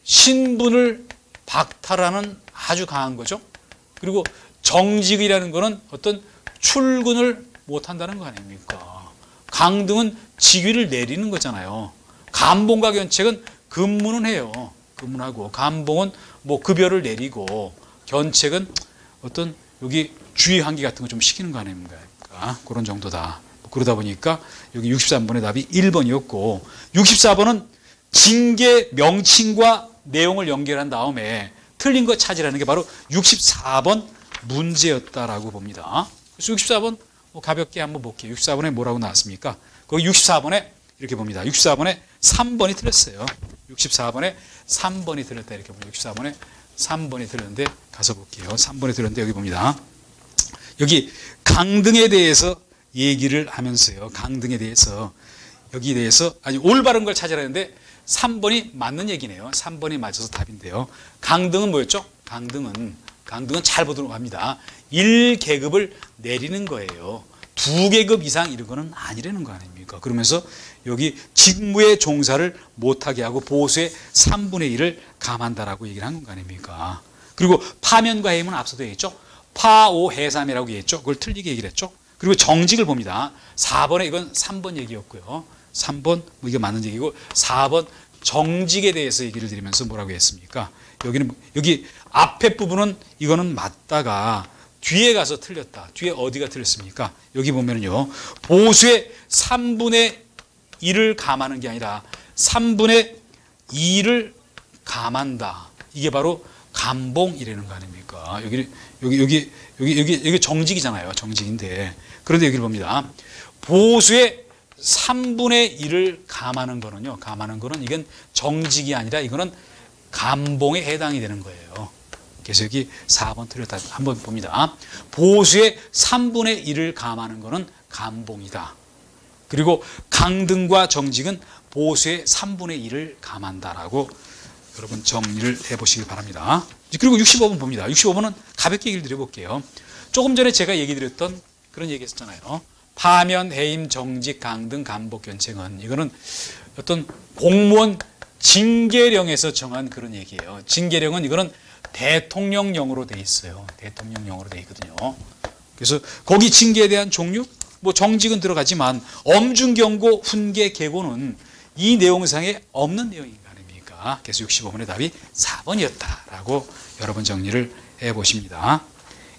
신분을 박탈하는 아주 강한 거죠. 그리고 정직이라는 거는 어떤 출근을 못 한다는 거 아닙니까? 강등은 직위를 내리는 거잖아요. 감봉과 견책은 근무는 해요. 근무하고 감봉은 뭐 급여를 내리고 견책은 어떤 여기 주의 환기 같은 거 좀 시키는 거 아닙니까? 그런 정도다. 그러다 보니까 여기 63번의 답이 1번이었고 64번은 징계 명칭과 내용을 연결한 다음에 틀린 거 찾으라는 게 바로 64번 문제였다라고 봅니다. 그래서 64번 가볍게 한번 볼게요. 64번에 뭐라고 나왔습니까? 거기 64번에 이렇게 봅니다. 64번에 3번이 틀렸어요. 64번에 3번이 틀렸다 이렇게 봅니다. 64번에 3번이 틀렸는데 가서 볼게요. 3번이 틀렸는데 여기 봅니다. 여기 강등에 대해서 얘기를 하면서요. 강등에 대해서 여기에 대해서 아니 올바른 걸 찾으라는데 3번이 맞는 얘기네요. 3번이 맞아서 답인데요. 강등은 뭐였죠? 강등은 잘 보도록 합니다. 1계급을 내리는 거예요. 2계급 이상 이런 거는 아니라는 거 아닙니까? 그러면서 여기 직무의 종사를 못하게 하고 보수의 3분의 1을 감한다라고 얘기를 한 거 아닙니까? 그리고 파면과 해임은 앞서도 얘기했죠. 파오해삼이라고 얘기했죠. 그걸 틀리게 얘기를 했죠. 그리고 정직을 봅니다. 4번에 이건 3번 얘기였고요. 3번 뭐 이게 맞는 얘기고 4번 정직에 대해서 얘기를 드리면서 뭐라고 했습니까? 여기 앞에 부분은 이거는 맞다가 뒤에 가서 틀렸다. 뒤에 어디가 틀렸습니까? 여기 보면요. 보수의 3분의 1을 감하는 게 아니라 3분의 2를 감한다. 이게 바로 감봉이라는 거 아닙니까? 여기 정직이잖아요. 정직인데. 그런데 여기를 봅니다. 보수의 3분의 1을 감하는 거는요. 감하는 거는 이건 정직이 아니라 이거는 감봉에 해당이 되는 거예요. 그래서 여기 4번 틀렸다. 한번 봅니다. 보수의 3분의 1을 감하는 거는 감봉이다. 그리고 강등과 정직은 보수의 3분의 1을 감한다라고 여러분 정리를 해보시기 바랍니다. 그리고 65번 봅니다. 65번은 가볍게 얘기를 드려볼게요. 조금 전에 제가 얘기 드렸던 그런 얘기 했었잖아요. 파면, 해임, 정직, 강등, 감복, 견책은 이거는 어떤 공무원 징계령에서 정한 그런 얘기예요. 징계령은 이거는 대통령령으로 돼 있어요. 대통령령으로 돼 있거든요. 그래서 거기 징계에 대한 종류, 뭐 정직은 들어가지만 엄중 경고, 훈계, 계고는 이 내용상에 없는 내용인 거 아닙니까? 그래서 65번의 답이 4번이었다라고 여러분 정리를 해보십니다.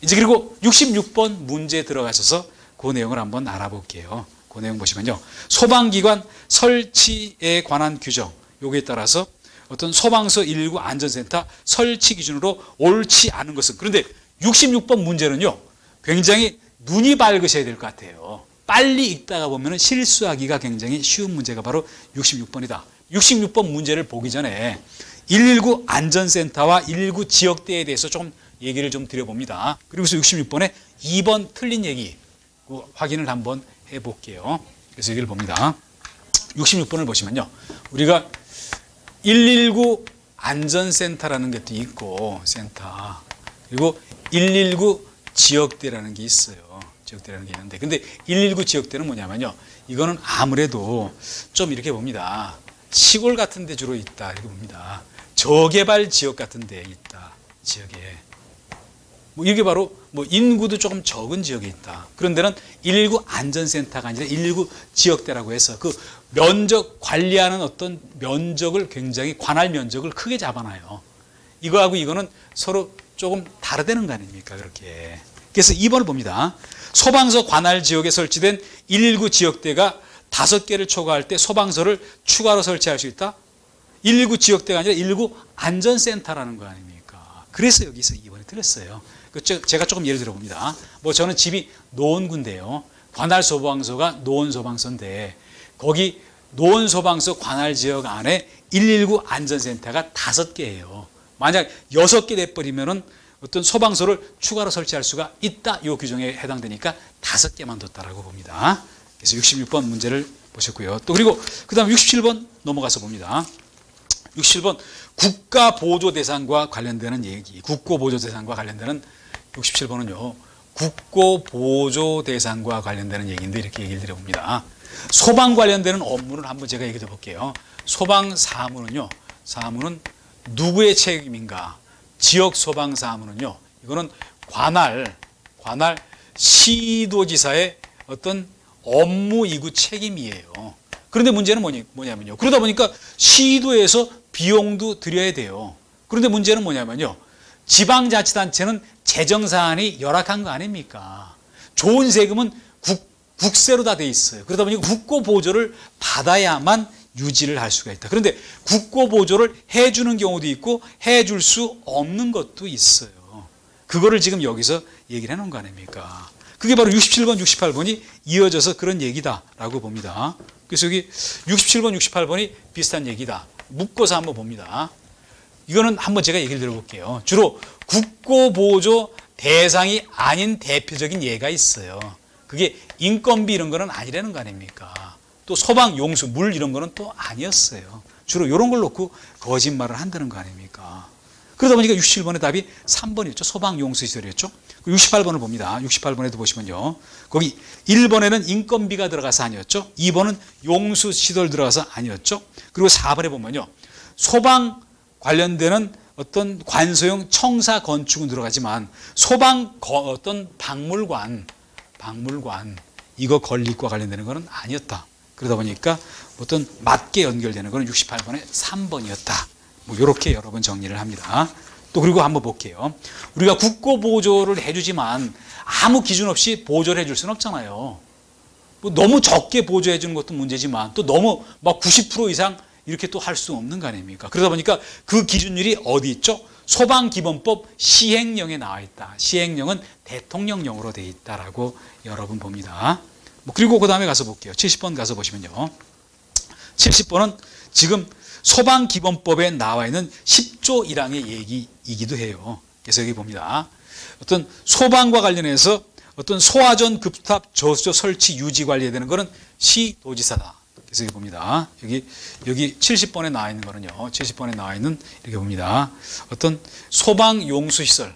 이제 그리고 66번 문제 들어가셔서 그 내용을 한번 알아볼게요. 그 그 내용 보시면요. 소방기관 설치에 관한 규정, 요기에 따라서 어떤 소방서 119 안전센터 설치 기준으로 옳지 않은 것은, 그런데 66번 문제는요, 굉장히 눈이 밝으셔야 될 것 같아요. 빨리 읽다가 보면 실수하기가 굉장히 쉬운 문제가 바로 66번이다. 66번 문제를 보기 전에 119 안전센터와 119 지역대에 대해서 조금 얘기를 좀 드려봅니다. 그리고서 66번에 2번 틀린 얘기 확인을 한번 해볼게요. 그래서 여기를 봅니다. 66번을 보시면요, 우리가 119 안전센터라는 것도 있고, 센터, 그리고 119 지역대라는 게 있어요. 지역대라는 게 있는데, 근데 119 지역대는 뭐냐면요, 이거는 아무래도 좀 이렇게 봅니다. 시골 같은 데 주로 있다, 이렇게 봅니다. 저개발 지역 같은 데 있다, 지역에. 뭐 이게 바로 뭐 인구도 조금 적은 지역에 있다. 그런 데는 119 안전센터가 아니라 119 지역대라고 해서 그 면적 관리하는 어떤 면적을 굉장히 관할 면적을 크게 잡아놔요. 이거하고 이거는 서로 조금 다르다는 거 아닙니까? 그렇게. 그래서 2번을 봅니다. 소방서 관할 지역에 설치된 119 지역대가 5개를 초과할 때 소방서를 추가로 설치할 수 있다. 119 지역대가 아니라 119 안전센터라는 거 아닙니까? 그래서 여기서 2번이 틀렸어요. 제가 조금 예를 들어 봅니다. 뭐 저는 집이 노원구인데요. 관할 소방서가 노원소방서인데 거기 노원소방서 관할 지역 안에 119 안전센터가 5개예요. 만약 6개 돼버리면은 어떤 소방서를 추가로 설치할 수가 있다. 이 규정에 해당되니까 5개만 뒀다라고 봅니다. 그래서 66번 문제를 보셨고요. 또 그리고 그 다음 67번 넘어가서 봅니다. 67번 국가보조 대상과 관련되는 얘기. 국고보조 대상과 관련되는 67번은요. 국고보조 대상과 관련되는 얘기인데 이렇게 얘기를 드려봅니다. 소방 관련되는 업무를 한번 제가 얘기해 볼게요. 소방 사무는요. 사무는 누구의 책임인가? 지역 소방 사무는요. 이거는 관할 시도지사의 어떤 업무이고 책임이에요. 그런데 문제는 뭐냐면요. 그러다 보니까 시도에서 비용도 들여야 돼요. 그런데 문제는 뭐냐면요. 지방자치단체는 재정사안이 열악한 거 아닙니까? 좋은 세금은 국세로 다 돼 있어요. 그러다 보니까 국고보조를 받아야만 유지를 할 수가 있다. 그런데 국고보조를 해주는 경우도 있고 해줄 수 없는 것도 있어요. 그거를 지금 여기서 얘기를 해놓은 거 아닙니까? 그게 바로 67번, 68번이 이어져서 그런 얘기다라고 봅니다. 그래서 여기 67번, 68번이 비슷한 얘기다. 묶어서 한번 봅니다. 이거는 한번 제가 얘기를 들어볼게요. 주로 국고보조 대상이 아닌 대표적인 예가 있어요. 그게 인건비 이런 거는 아니라는 거 아닙니까? 또 소방, 용수, 물 이런 거는 또 아니었어요. 주로 이런 걸 놓고 거짓말을 한다는 거 아닙니까? 그러다 보니까 67번의 답이 3번이었죠. 소방, 용수 시설이었죠. 68번을 봅니다. 68번에도 보시면요. 거기 1번에는 인건비가 들어가서 아니었죠. 2번은 용수 시설 들어가서 아니었죠. 그리고 4번에 보면요. 소방 관련되는 어떤 관소용 청사 건축은 들어가지만 소방 어떤 박물관 이거 건립과 관련되는 거는 아니었다. 그러다 보니까 어떤 맞게 연결되는 거는 68번에 3번이었다. 뭐 이렇게 여러 번 정리를 합니다. 또 그리고 한번 볼게요. 우리가 국고보조를 해주지만 아무 기준 없이 보조를 해줄 수는 없잖아요. 뭐 너무 적게 보조해 주는 것도 문제지만 또 너무 막 90% 이상 이렇게 또 할 수 없는 거 아닙니까? 그러다 보니까 그 기준율이 어디 있죠? 소방기본법 시행령에 나와 있다. 시행령은 대통령령으로 되어 있다라고 여러분 봅니다. 뭐 그리고 그 다음에 가서 볼게요. 70번 가서 보시면요. 70번은 지금 소방기본법에 나와 있는 10조 1항의 얘기이기도 해요. 그래서 여기 봅니다. 어떤 소방과 관련해서 어떤 소화전, 급탑, 저수조 설치, 유지 관리해야 되는 것은 시도지사다. 그래서 여기 봅니다. 여기 70번에 나와 있는 거는요. 70번에 나와 있는 이렇게 봅니다. 어떤 소방용수시설,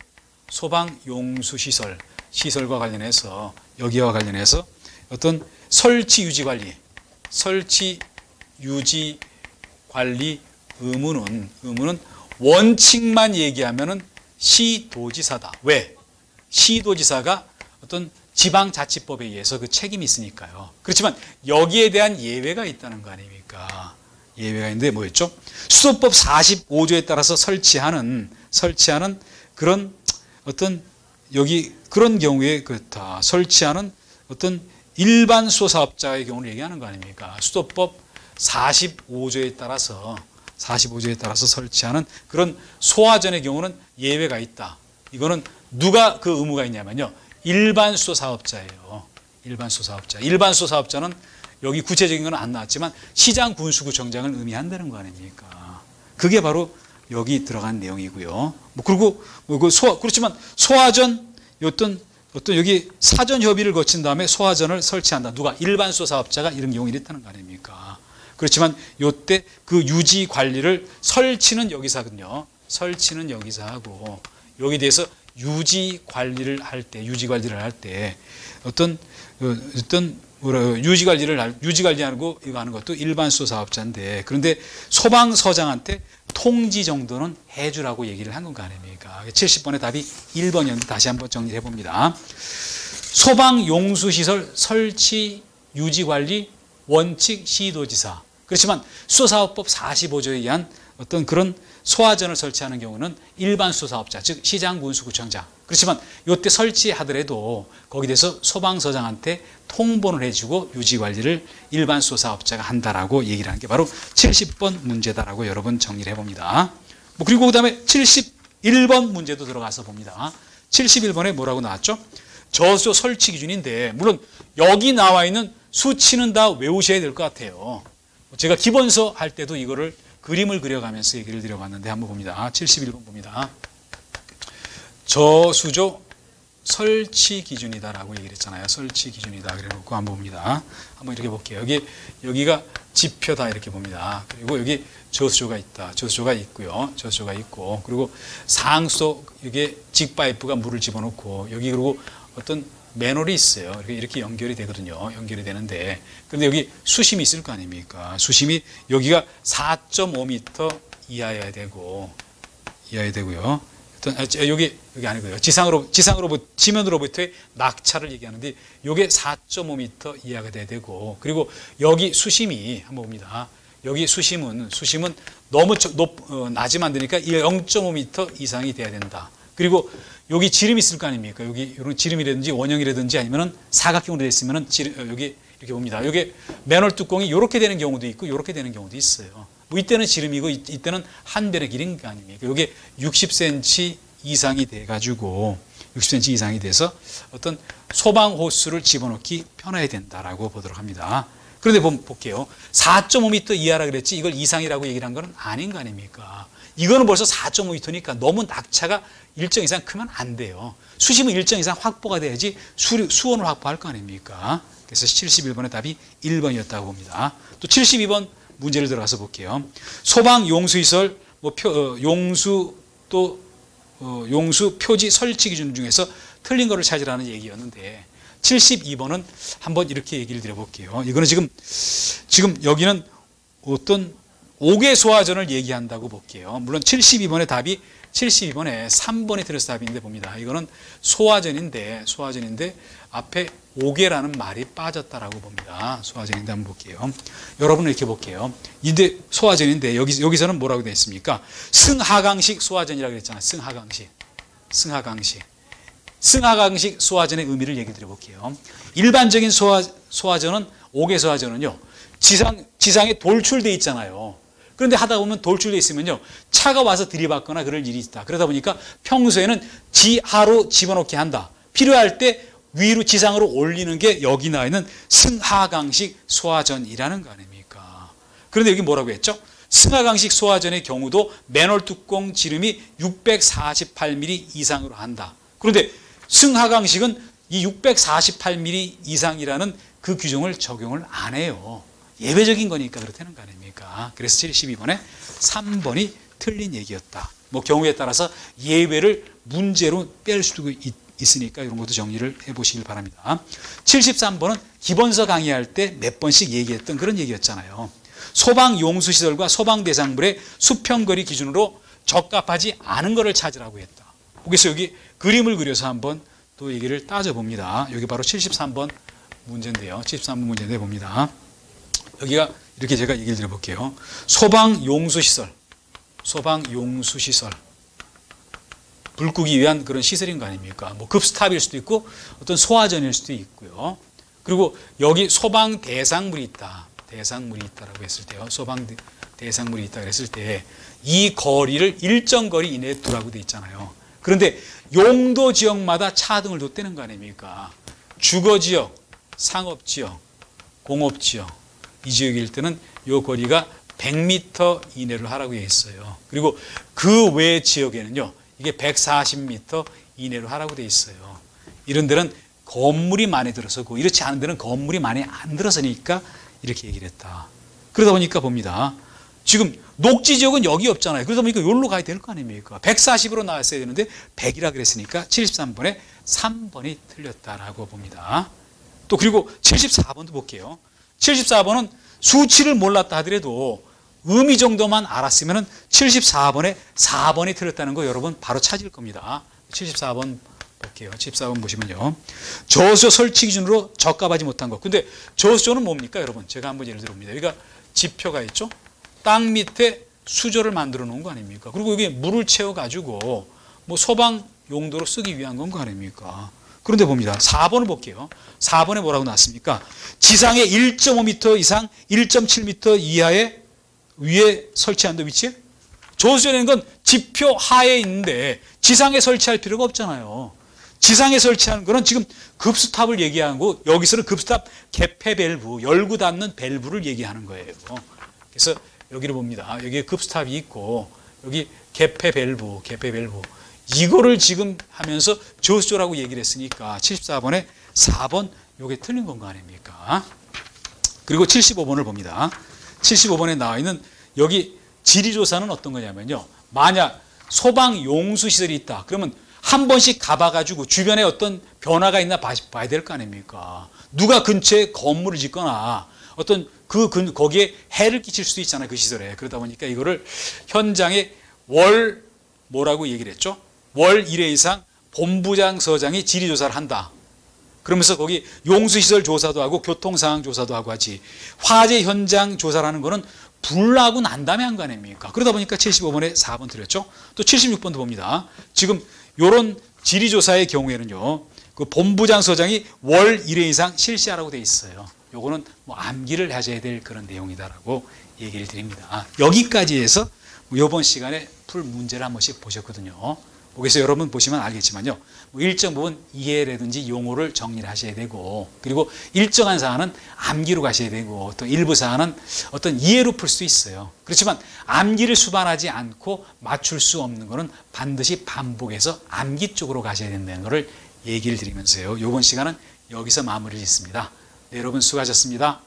시설과 관련해서 여기와 관련해서 어떤 설치, 유지 관리 의무는 원칙만 얘기하면은 시도지사다. 왜? 시도지사가 어떤 지방자치법에 의해서 그 책임이 있으니까요. 그렇지만 여기에 대한 예외가 있다는 거 아닙니까? 예외가 있는데 뭐였죠? 수도법 45조에 따라서 설치하는 그런 어떤 여기 그런 경우에 그렇다. 설치하는 어떤 일반 수소사업자의 경우를 얘기하는 거 아닙니까? 수도법 45조에 따라서 설치하는 그런 소화전의 경우는 예외가 있다. 이거는 누가 그 의무가 있냐면요. 일반 수소사업자예요. 일반 수소사업자. 일반 수소사업자는 여기 구체적인 건 안 나왔지만 시장 군수구청장을 의미한다는 거 아닙니까? 그게 바로 여기 들어간 내용이고요. 뭐 그리고 그렇지만 소화전 어떤 여기 사전 협의를 거친 다음에 소화전을 설치한다. 누가? 일반 수소사업자가 이런 경우 이랬다는 거 아닙니까? 그렇지만 요때 그 유지 관리를 설치는 여기서 하거든요. 설치는 여기서 하고 여기 대해서 유지 관리를 할 때 유지 관리하고 이거 하는 것도 일반 수소사업자인데, 그런데 소방서장한테 통지 정도는 해주라고 얘기를 한 거 아닙니까? 70번의 답이 1번이었는데 다시 한번 정리해 봅니다. 소방용수시설 설치 유지관리 원칙 시도지사. 그렇지만 수소사업법 45조에 의한 어떤 그런 소화전을 설치하는 경우는 일반 수소사업자, 즉 시장군수구청장. 그렇지만 이때 설치하더라도 거기에 대해서 소방서장한테 통보를 해주고 유지관리를 일반 수소사업자가 한다라고 얘기를 하는 게 바로 70번 문제다라고 여러분 정리를 해봅니다. 그리고 그 다음에 71번 문제도 들어가서 봅니다. 71번에 뭐라고 나왔죠? 저수조 설치 기준인데, 물론 여기 나와 있는 수치는 다 외우셔야 될 것 같아요. 제가 기본서 할 때도 이거를 그림을 그려가면서 얘기를 드려봤는데 한번 봅니다. 71번 봅니다. 저수조 설치 기준이다라고 얘기를 했잖아요. 설치 기준이다. 그래놓고 한번 봅니다. 한번 이렇게 볼게요. 여기가 지표다 이렇게 봅니다. 그리고 여기 저수조가 있다. 저수조가 있고요. 저수조가 있고, 그리고 상수도 이게 직파이프가 물을 집어넣고, 여기 그리고 어떤 맨홀이 있어요. 이렇게 연결이 되거든요. 연결이 되는데, 그런데 여기 수심이 있을 거 아닙니까? 수심이 여기가 4.5m 이하여야 되고요. 여기 아니고요. 지면으로부터의 낙차를 얘기하는데, 이게 4.5m 이하가 돼야 되고, 그리고 여기 수심이 한번 봅니다. 여기 수심은 너무 낮으면 안 되니까 0.5m 이상이 돼야 된다. 그리고 여기 지름이 있을 거 아닙니까? 여기 이런 지름이라든지 원형이라든지 아니면은 사각형으로 되어 있으면은 여기 이렇게 봅니다. 여기 맨홀 뚜껑이 이렇게 되는 경우도 있고 이렇게 되는 경우도 있어요. 뭐 이때는 지름이고 이때는 한 변의 길인 거 아닙니까? 이게 60cm 이상이 돼가지고 60cm 이상이 돼서 어떤 소방 호스를 집어넣기 편해야 된다라고 보도록 합니다. 그런데 볼게요. 4.5m 이하라 그랬지 이걸 이상이라고 얘기를 한 건 아닌 거 아닙니까? 이거는 벌써 4.5m니까 너무 낙차가 일정 이상 크면 안 돼요. 수심은 일정 이상 확보가 돼야지 수온을 확보할 거 아닙니까? 그래서 71번의 답이 1번이었다고 봅니다. 또 72번 문제를 들어가서 볼게요. 소방 용수시설 용수 표지 설치 기준 중에서 틀린 거를 찾으라는 얘기였는데, 72번은 한번 이렇게 얘기를 드려볼게요. 이거는 지금 여기는 어떤 5개 소화전을 얘기한다고 볼게요. 물론 72번의 답이 72번에 3번이 들어서 답인데 봅니다. 이거는 소화전인데 앞에 5개라는 말이 빠졌다라고 봅니다. 소화전인데 한번 볼게요. 여러분은 이렇게 볼게요. 근데 소화전인데 여기서는 뭐라고 되어 있습니까? 승하강식 소화전이라고 그랬잖아요. 승하강식 소화전의 의미를 얘기 드려볼게요. 일반적인 소화전은 5개 소화전은요, 지상에 돌출되어 있잖아요. 그런데 하다 보면 돌출되어 있으면요, 차가 와서 들이받거나 그럴 일이 있다. 그러다 보니까 평소에는 지하로 집어넣게 한다. 필요할 때 위로 지상으로 올리는 게 여기 나와 있는 승하강식 소화전이라는 거 아닙니까? 그런데 여기 뭐라고 했죠? 승하강식 소화전의 경우도 맨홀 뚜껑 지름이 648mm 이상으로 한다. 그런데 승하강식은 이 648mm 이상이라는 그 규정을 적용을 안 해요. 예외적인 거니까 그렇다는 거 아닙니까? 그래서 72번에 3번이 틀린 얘기였다. 뭐 경우에 따라서 예외를 문제로 뺄 수도 있으니까 이런 것도 정리를 해보시길 바랍니다. 73번은 기본서 강의할 때 몇 번씩 얘기했던 그런 얘기였잖아요. 소방용수시설과 소방대상물의 수평거리 기준으로 적합하지 않은 것을 찾으라고 했다. 그래서 여기 그림을 그려서 한번 또 얘기를 따져봅니다. 여기 바로 73번 문제인데요. 73번 문제인데 봅니다. 여기가 이렇게 제가 얘기를 드려볼게요. 소방용수시설. 불 끄기 위한 그런 시설인 거 아닙니까? 뭐 급스탑일 수도 있고 어떤 소화전일 수도 있고요. 그리고 여기 소방 대상물이 있다. 대상물이 있다라고 했을 때요. 소방 대상물이 있다 그랬을 때 이 거리를 일정 거리 이내에 두라고 돼 있잖아요. 그런데 용도 지역마다 차등을 뒀다는 거 아닙니까? 주거 지역, 상업 지역, 공업 지역 이 지역일 때는 이 거리가 100m 이내로 하라고 돼 있어요. 그리고 그 외 지역에는요. 이게 140m 이내로 하라고 돼 있어요. 이런 데는 건물이 많이 들어서고 이렇지 않은 데는 건물이 많이 안 들어서니까 이렇게 얘기를 했다. 그러다 보니까 봅니다. 지금 녹지 지역은 여기 없잖아요. 그러다 보니까 여기로 가야 될 거 아닙니까? 140으로 나왔어야 되는데 100이라 그랬으니까 73번에 3번이 틀렸다라고 봅니다. 또 그리고 74번도 볼게요. 74번은 수치를 몰랐다 하더라도 의미 정도만 알았으면 74번에 4번이 틀렸다는 거 여러분 바로 찾을 겁니다. 74번 볼게요. 74번 보시면요. 저수조 설치 기준으로 적합하지 못한 것. 근데 저수조는 뭡니까 여러분? 제가 한번 예를 들어봅니다. 여기가 지표가 있죠. 땅 밑에 수조를 만들어 놓은 거 아닙니까? 그리고 여기 물을 채워가지고 뭐 소방 용도로 쓰기 위한 건 거 아닙니까? 그런데 봅니다. 4번을 볼게요. 4번에 뭐라고 나왔습니까? 지상에 1.5m 이상 1.7m 이하의 위에 설치한다 위치에? 저수조라는 건 지표 하에 있는데 지상에 설치할 필요가 없잖아요. 지상에 설치하는 거는 지금 급수탑을 얘기하고 여기서는 급수탑 개폐 밸브, 열고 닫는 밸브를 얘기하는 거예요. 그래서 여기를 봅니다. 여기에 급수탑이 있고 여기 개폐 밸브 이거를 지금 하면서 저수조라고 얘기를 했으니까 74번에 4번 요게 틀린 건 거 아닙니까? 그리고 75번을 봅니다. 75번에 나와 있는 여기 지리조사는 어떤 거냐면요. 만약 소방 용수시설이 있다. 그러면 한 번씩 가봐가지고 주변에 어떤 변화가 있나 봐야 될 거 아닙니까? 누가 근처에 건물을 짓거나 어떤 거기에 해를 끼칠 수도 있잖아요. 그 시설에. 그러다 보니까 이거를 현장에 월 뭐라고 얘기를 했죠? 월 1회 이상 본부장 서장이 지리조사를 한다. 그러면서 거기 용수시설 조사도 하고 교통상황 조사도 하고 하지. 화재 현장 조사라는 거는 불나고 난 다음에 한 거 아닙니까? 그러다 보니까 75번에 4번 드렸죠. 또 76번도 봅니다. 지금 요런 지리조사의 경우에는요. 그 본부장 서장이 월 1회 이상 실시하라고 돼 있어요. 요거는 뭐 암기를 하셔야 될 그런 내용이다라고 얘기를 드립니다. 여기까지 해서 이번 시간에 풀 문제를 한 번씩 보셨거든요. 거기서 여러분 보시면 알겠지만요. 뭐 일정 부분 이해라든지 용어를 정리를 하셔야 되고 그리고 일정한 사안은 암기로 가셔야 되고 또 일부 사안은 어떤 이해로 풀 수 있어요. 그렇지만 암기를 수반하지 않고 맞출 수 없는 거는 반드시 반복해서 암기 쪽으로 가셔야 된다는 것을 얘기를 드리면서요. 이번 시간은 여기서 마무리를 짓습니다. 네, 여러분 수고하셨습니다.